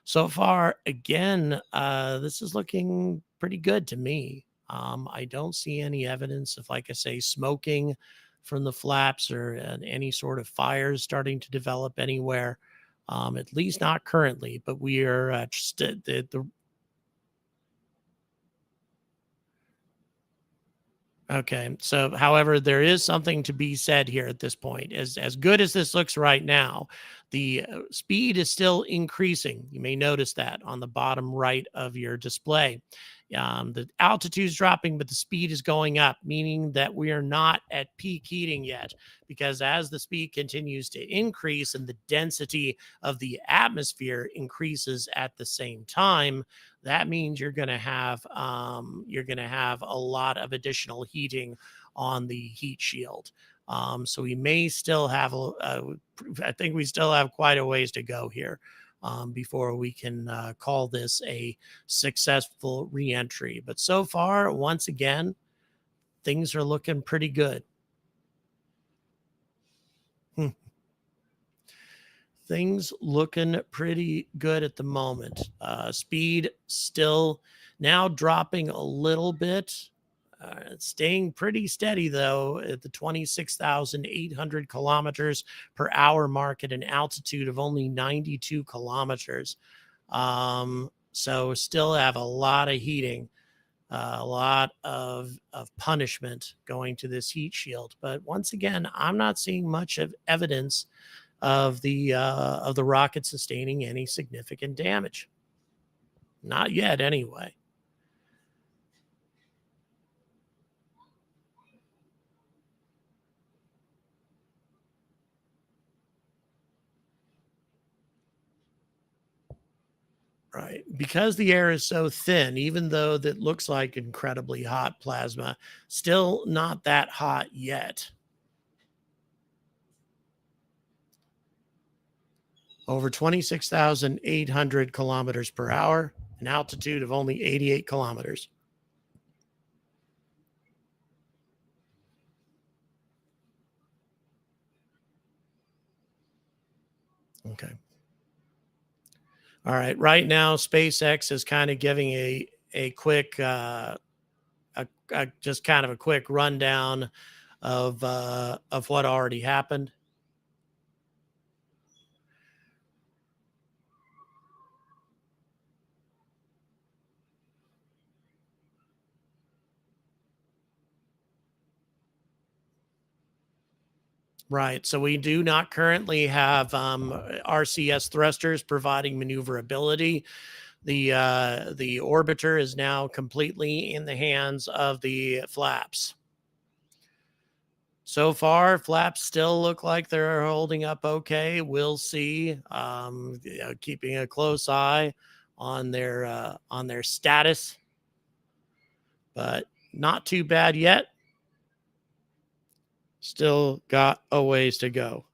So far, again, this is looking pretty good to me. I don't see any evidence of, like I say, smoking from the flaps or any sort of fires starting to develop anywhere, at least not currently. But we are just Okay. So, however, there is something to be said here at this point. As good as this looks right now, the speed is still increasing. You may notice that on the bottom right of your display. The altitude is dropping, but the speed is going up, meaning that we are not at peak heating yet, because as the speed continues to increase and the density of the atmosphere increases at the same time, that means you're going to have a lot of additional heating on the heat shield. So we may still have I think we still have quite a ways to go here before we can call this a successful reentry. But so far, once again, things are looking pretty good. Things looking pretty good at the moment. Speed still now dropping a little bit. Staying pretty steady, though, at the 26,800 kilometers per hour mark at an altitude of only 92 kilometers. So still have a lot of heating, a lot of punishment going to this heat shield. But once again, I'm not seeing much of evidence of the rocket sustaining any significant damage. Not yet, anyway. Right. Because the air is so thin, even though that looks like incredibly hot plasma, still not that hot yet. Over 26,800 kilometers per hour, an altitude of only 88 kilometers. Okay. All right. Right now, SpaceX is kind of giving a quick, just kind of a quick rundown of what already happened. Right. So we do not currently have RCS thrusters providing maneuverability. The orbiter is now completely in the hands of the flaps. So far, flaps still look like they're holding up okay. We'll see. Keeping a close eye on their status, but not too bad yet. Still got a ways to go.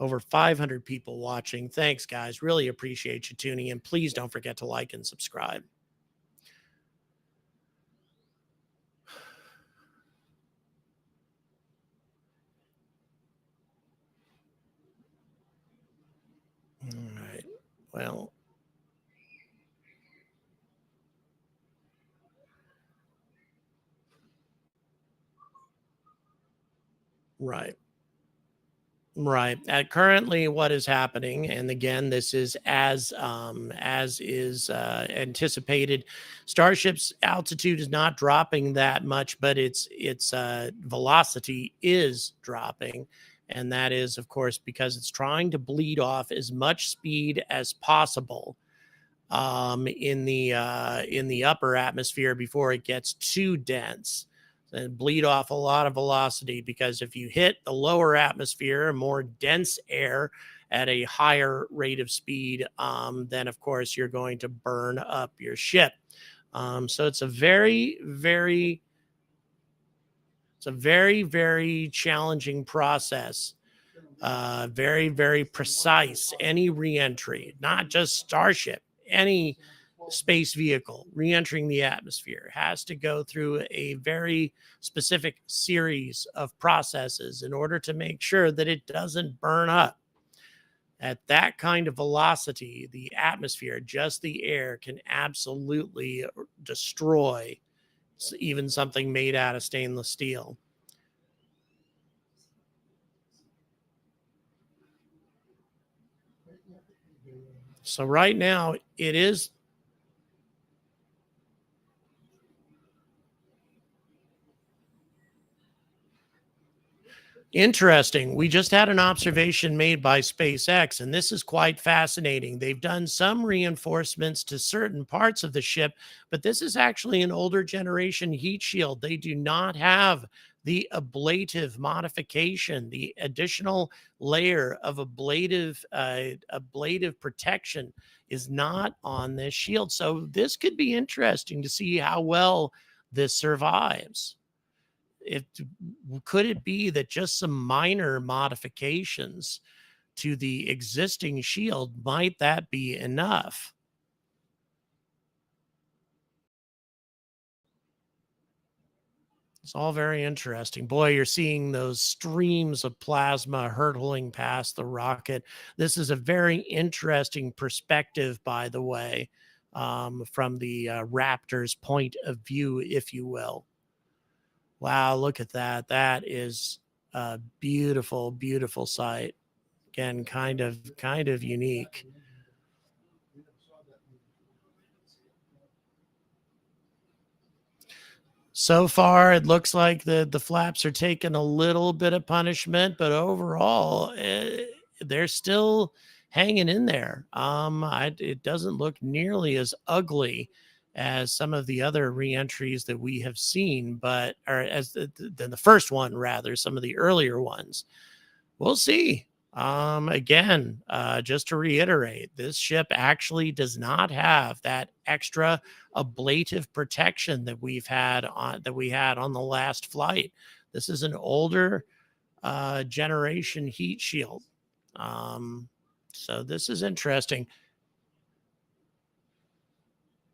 Over 500 people watching. Thanks, guys. Really appreciate you tuning in. Please don't forget to like and subscribe. All right. Well, right. Right. Currently, what is happening, and again, this is as is anticipated. Starship's altitude is not dropping that much, but its velocity is dropping, and that is, of course, because it's trying to bleed off as much speed as possible in the upper atmosphere before it gets too dense and bleed off a lot of velocity, because if you hit the lower atmosphere, more dense air at a higher rate of speed, then of course you're going to burn up your ship. So it's a very, very challenging process. Very, very precise. Any reentry, not just Starship, any space vehicle re-entering the atmosphere has to go through a very specific series of processes in order to make sure that it doesn't burn up. At that kind of velocity, the atmosphere, just the air, can absolutely destroy even something made out of stainless steel. So right now it is interesting. We just had an observation made by SpaceX, and this is quite fascinating. They've done some reinforcements to certain parts of the ship, but this is actually an older generation heat shield. They do not have the ablative modification, the additional layer of ablative protection is not on this shield. So this could be interesting to see how well this survives. Could it be that just some minor modifications to the existing shield, might that be enough? It's all very interesting. Boy, you're seeing those streams of plasma hurtling past the rocket. This is a very interesting perspective, by the way, from the Raptor's point of view, if you will. Wow, look at that. That is a beautiful, beautiful sight. Again, kind of unique. So far, it looks like the flaps are taking a little bit of punishment, but overall, they're still hanging in there. It doesn't look nearly as ugly as some of the other reentries that we have seen, than the first one, rather, some of the earlier ones. We'll see. Again, just to reiterate, this ship actually does not have that extra ablative protection that we had on the last flight. This is an older generation heat shield. So this is interesting.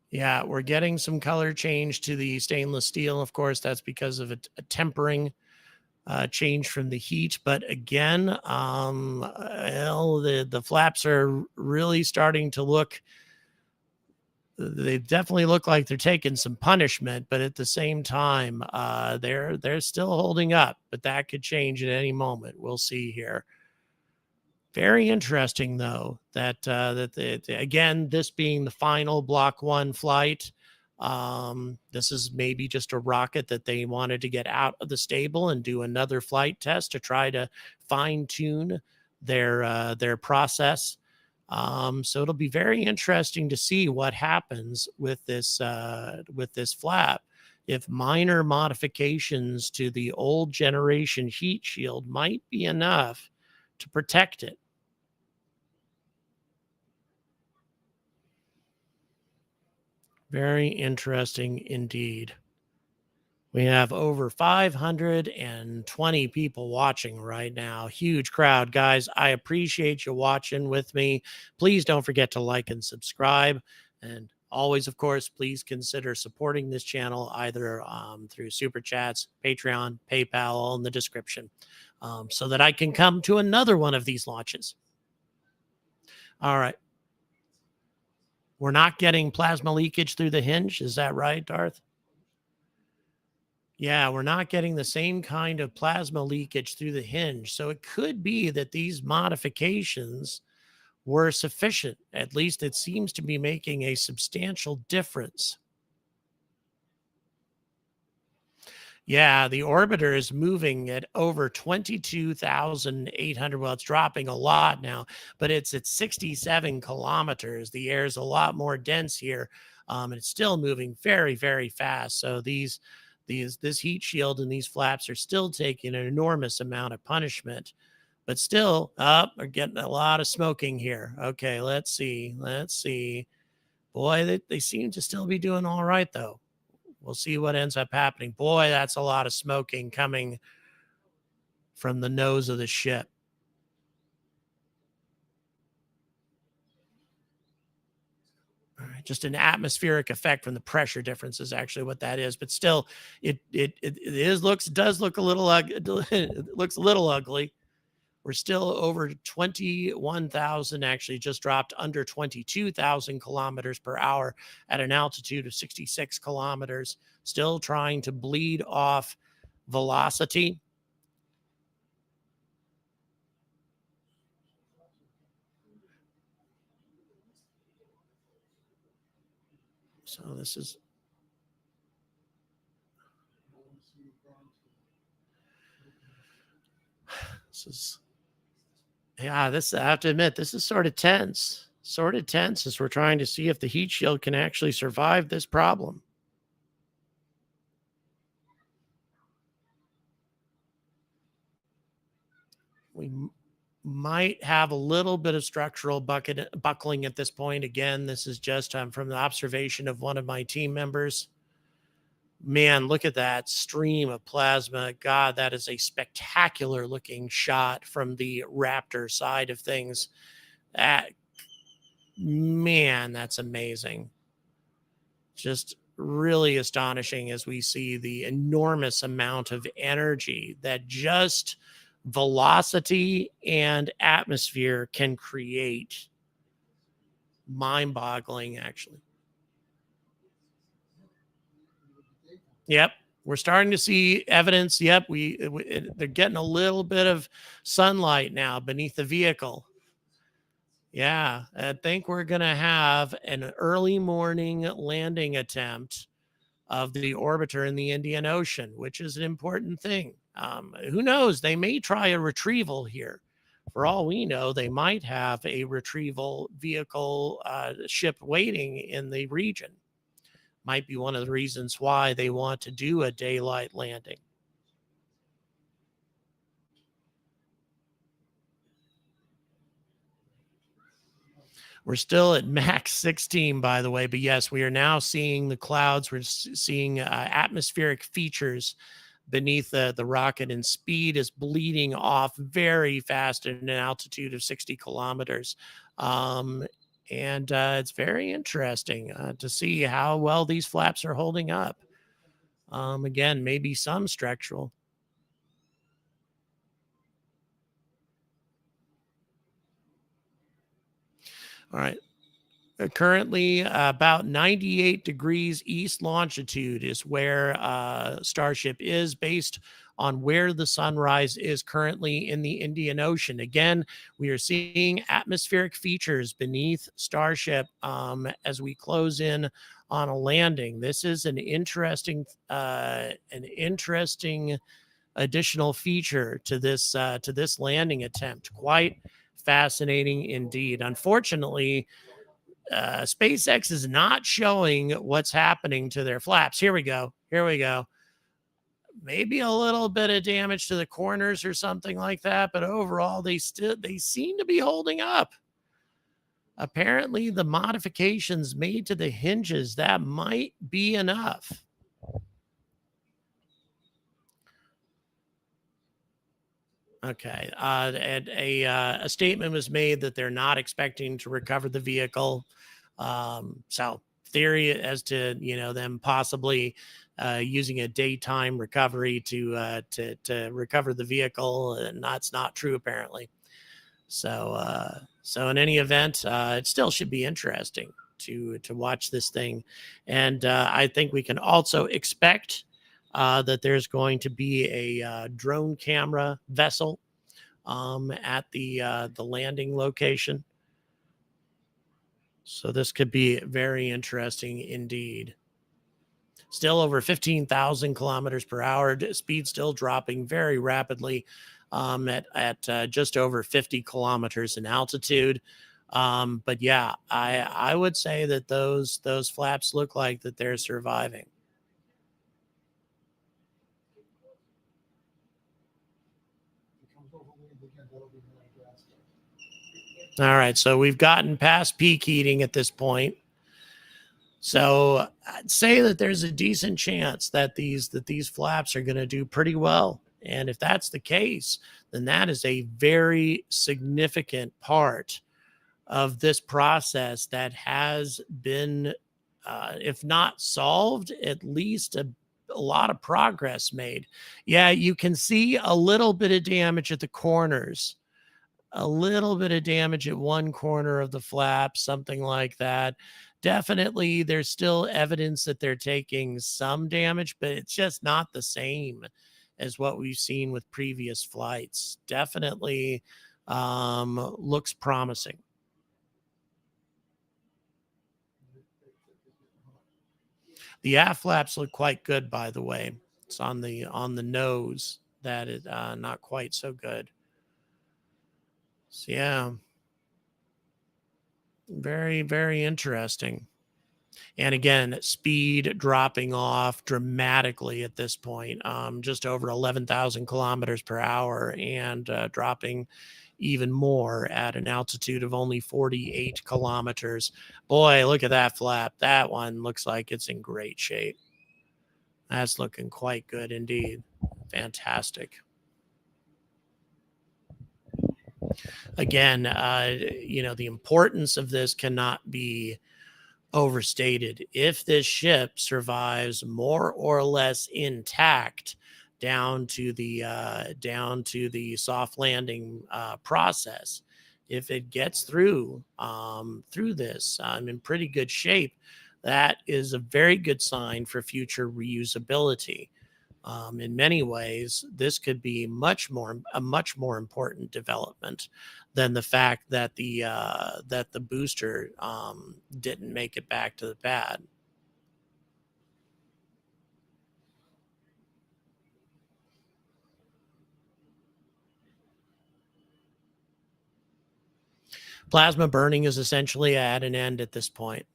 Yeah, we're getting some color change to the stainless steel. Of course, that's because of a tempering change from the heat. But again, well, the flaps are really starting to look. They definitely look like they're taking some punishment, but at the same time, they're still holding up. But that could change at any moment. We'll see here. Very interesting, though, that again, this being the final Block 1 flight, this is maybe just a rocket that they wanted to get out of the stable and do another flight test to try to fine-tune their process. So it'll be very interesting to see what happens with this flap. If minor modifications to the old generation heat shield might be enough to protect it. Very interesting indeed. We have over 520 people watching right now. Huge crowd, guys. I appreciate you watching with me. Please don't forget to like and subscribe. And always, of course, please consider supporting this channel either through Super Chats, Patreon, PayPal, all in the description, so that I can come to another one of these launches. All right. We're not getting plasma leakage through the hinge. Is that right, Darth? Yeah, we're not getting the same kind of plasma leakage through the hinge. So it could be that these modifications were sufficient. At least it seems to be making a substantial difference. Yeah, the orbiter is moving at over 22,800. Well, it's dropping a lot now, but it's at 67 kilometers. The air is a lot more dense here, and it's still moving very, very fast. So this heat shield and these flaps are still taking an enormous amount of punishment, but still, we're getting a lot of smoking here. Okay, let's see. Boy, they seem to still be doing all right, though. We'll see what ends up happening. Boy, that's a lot of smoking coming from the nose of the ship. All right, just an atmospheric effect from the pressure difference is actually what that is. But still, it does look a little it looks a little ugly. We're still over 21,000, actually just dropped under 22,000 kilometers per hour at an altitude of 66 kilometers, still trying to bleed off velocity. So this is... Yeah, I have to admit, this is sort of tense as we're trying to see if the heat shield can actually survive this problem. We might have a little bit of structural buckling at this point. Again, this is just from the observation of one of my team members. Man, look at that stream of plasma. God, that is a spectacular looking shot from the Raptor side of things. Man, that's amazing. Just really astonishing as we see the enormous amount of energy that just velocity and atmosphere can create. Mind-boggling, actually. Yep, we're starting to see evidence. Yep, they're getting a little bit of sunlight now beneath the vehicle. Yeah, I think we're going to have an early morning landing attempt of the orbiter in the Indian Ocean, which is an important thing. Who knows? They may try a retrieval here. For all we know, they might have a retrieval vehicle ship waiting in the region. Might be one of the reasons why they want to do a daylight landing. We're still at max 16, by the way, but yes, we are now seeing the clouds. We're seeing atmospheric features beneath the rocket, and speed is bleeding off very fast at an altitude of 60 kilometers. And it's very interesting to see how well these flaps are holding up. Again, maybe some structural. All right. Currently, about 98 degrees east longitude is where Starship is, based on where the sunrise is currently in the Indian Ocean. Again, we are seeing atmospheric features beneath Starship as we close in on a landing. This is an interesting additional feature to this landing attempt. Quite fascinating indeed. Unfortunately, SpaceX is not showing what's happening to their flaps. Here we go. Here we go. Maybe a little bit of damage to the corners or something like that, but overall they seem to be holding up. Apparently, the modifications made to the hinges, that might be enough. Okay. And a statement was made that they're not expecting to recover the vehicle. So theory as to them possibly using a daytime recovery to recover the vehicle, and that's not true apparently. So in any event, it still should be interesting to watch this thing, and I think we can also expect that there's going to be a drone camera vessel at the landing location. So this could be very interesting indeed. Still over 15,000 kilometers per hour. Speed still dropping very rapidly at just over 50 kilometers in altitude. But yeah, I would say that those flaps look like that they're surviving. All right, so we've gotten past peak heating at this point. So I'd say that there's a decent chance that these flaps are going to do pretty well. And if that's the case, then that is a very significant part of this process that has been, if not solved, at least a lot of progress made. Yeah, you can see a little bit of damage at the corners. A little bit of damage at one corner of the flap, something like that. Definitely, there's still evidence that they're taking some damage, but it's just not the same as what we've seen with previous flights. Definitely looks promising. The aft flaps look quite good, by the way. It's on the nose that is not quite so good. So yeah, very, very interesting. And again, speed dropping off dramatically at this point, just over 11,000 kilometers per hour, and dropping even more at an altitude of only 48 kilometers. Boy, look at that flap. That one looks like it's in great shape. That's looking quite good indeed. Fantastic. Again, the importance of this cannot be overstated. If this ship survives more or less intact down to the soft landing process, if it gets through this in pretty good shape, that is a very good sign for future reusability. In many ways, this could be a much more important development than the fact that the booster didn't make it back to the pad. Plasma burning is essentially at an end at this point.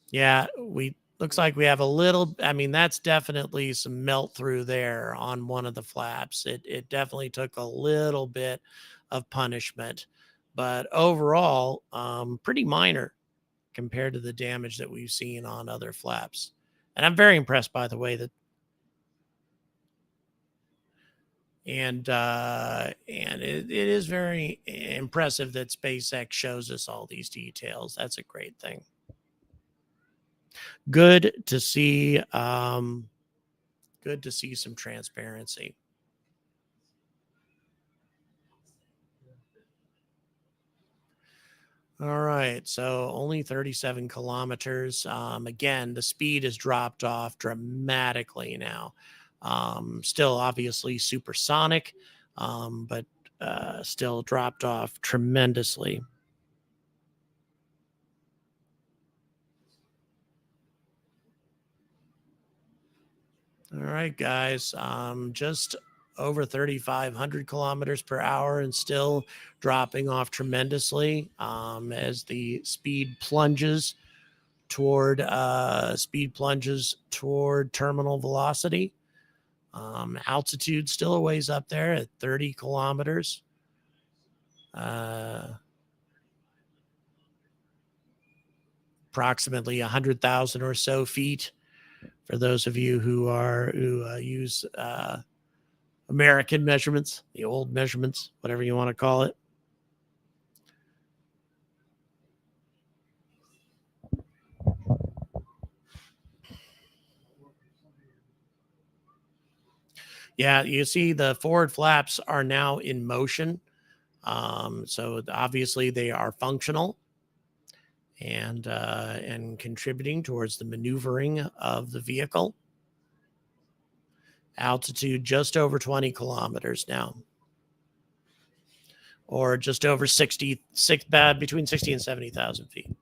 Yeah, we Looks like we have a little, I mean, that's definitely some melt through there on one of the flaps. It definitely took a little bit of punishment, but overall, pretty minor compared to the damage that we've seen on other flaps. And I'm very impressed, by the way, that and it is very impressive that SpaceX shows us all these details. That's a great thing. Good to see. Good to see some transparency. All right, so only 37 kilometers. Again, the speed has dropped off dramatically now. Still obviously supersonic, but still dropped off tremendously. All right, guys, just over 3,500 kilometers per hour and still dropping off tremendously as the speed plunges toward terminal velocity. Altitude still a ways up there at 30 kilometers. Approximately 100,000 or so feet for those of you who use American measurements, the old measurements, whatever you want to call it. Yeah, you see the forward flaps are now in motion. So obviously they are functional and contributing towards the maneuvering of the vehicle. Altitude just over 20 kilometers now, or just over 66, between 60 and 70,000 feet.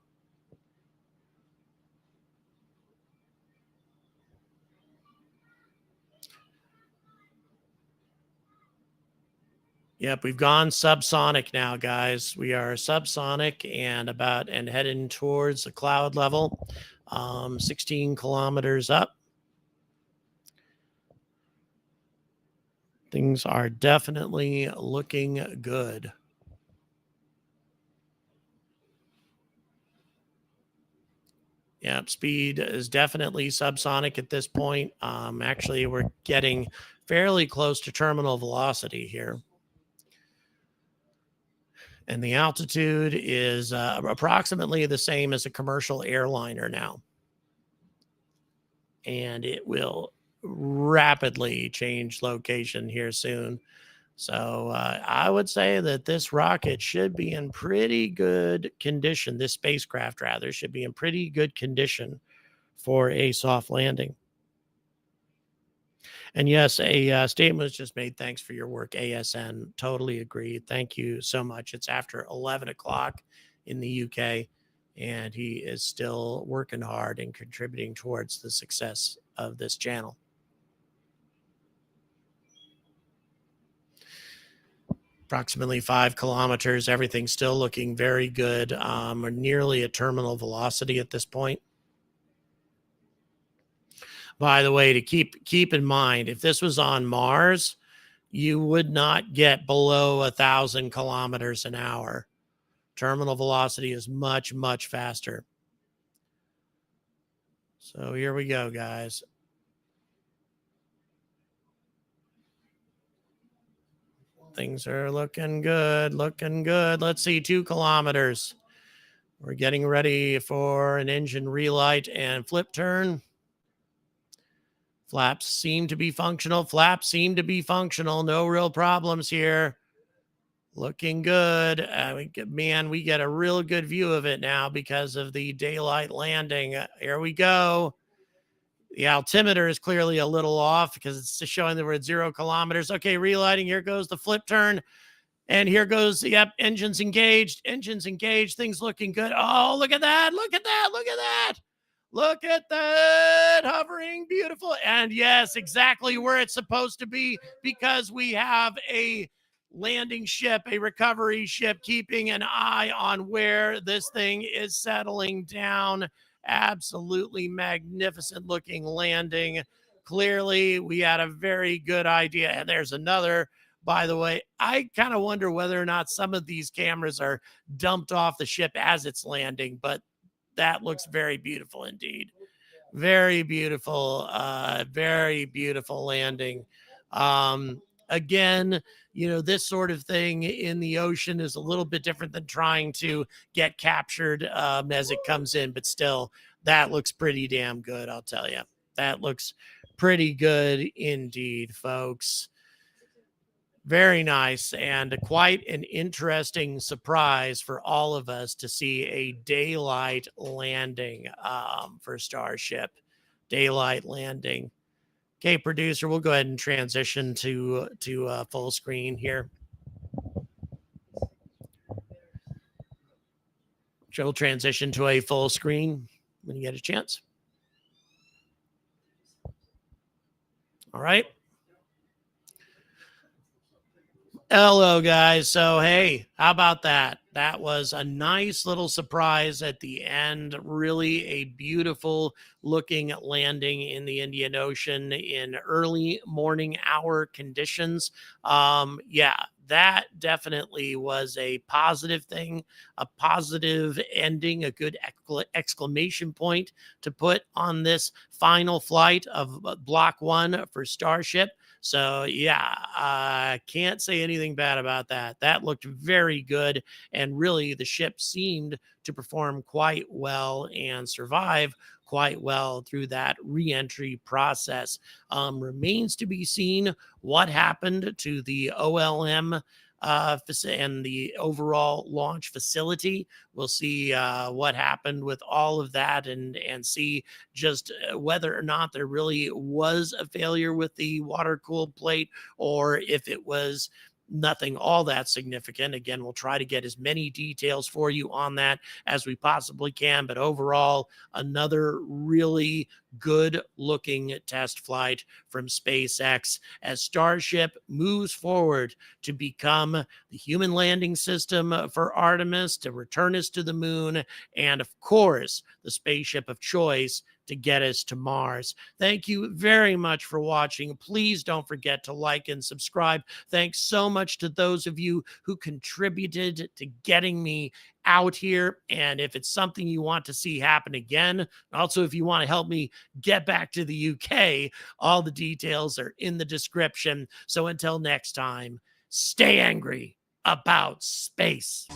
Yep, we've gone subsonic now, guys. We are subsonic and heading towards the cloud level, 16 kilometers up. Things are definitely looking good. Yep, speed is definitely subsonic at this point. Actually, we're getting fairly close to terminal velocity here. And the altitude is approximately the same as a commercial airliner now. And it will rapidly change location here soon. So I would say that this rocket should be in pretty good condition. This spacecraft, rather, should be in pretty good condition for a soft landing. And yes, a statement was just made. Thanks for your work, ASN. Totally agreed. Thank you so much. It's after 11 o'clock in the UK, and he is still working hard and contributing towards the success of this channel. Approximately 5 kilometers. Everything's still looking very good. We're nearly at terminal velocity at this point. By the way, to keep in mind, if this was on Mars, you would not get below 1,000 kilometers an hour. Terminal velocity is much, much faster. So here we go, guys. Things are looking good, looking good. Let's see, 2 kilometers. We're getting ready for an engine relight and flip turn. Flaps seem to be functional. No real problems here. Looking good. We get a real good view of it now because of the daylight landing. Here we go. The altimeter is clearly a little off because it's just showing that we're at 0 kilometers. Okay, relighting. Here goes the flip turn. And here goes, yep, engines engaged. Things looking good. Oh, look at that. Look at that. Hovering. Beautiful. And yes, exactly where it's supposed to be, because we have a landing ship, a recovery ship, keeping an eye on where this thing is settling down Absolutely magnificent looking landing. Clearly, we had a very good idea. And there's another, by the way. I kind of wonder whether or not some of these cameras are dumped off the ship as it's landing, but that looks very beautiful indeed. Very beautiful landing. Again, this sort of thing in the ocean is a little bit different than trying to get captured as it comes in, but still, that looks pretty damn good, I'll tell you. That looks pretty good indeed, folks. Very nice, and quite an interesting surprise for all of us to see a daylight landing for Starship. Daylight landing. Okay, producer, we'll go ahead and transition to full screen here. So we'll transition to a full screen when you get a chance. All right. Hello, guys. So, hey, how about that? That was a nice little surprise at the end. Really a beautiful looking landing in the Indian Ocean in early morning hour conditions. Yeah, that definitely was a positive thing, a positive ending, a good exclamation point to put on this final flight of Block 1 for Starship. So, yeah, I can't say anything bad about that. That looked very good. And really, the ship seemed to perform quite well and survive quite well through that re-entry process. Remains to be seen what happened to the OLM and the overall launch facility. We'll see what happened with all of that and see just whether or not there really was a failure with the water-cooled plate, or if it was nothing all that significant. Again, we'll try to get as many details for you on that as we possibly can. But overall, another really good looking test flight from SpaceX as Starship moves forward to become the human landing system for Artemis, to return us to the moon, and of course, the spaceship of choice to get us to Mars. Thank you very much for watching. Please don't forget to like and subscribe. Thanks so much to those of you who contributed to getting me out here. And if it's something you want to see happen again, also if you want to help me get back to the UK, all the details are in the description. So until next time, stay angry about space.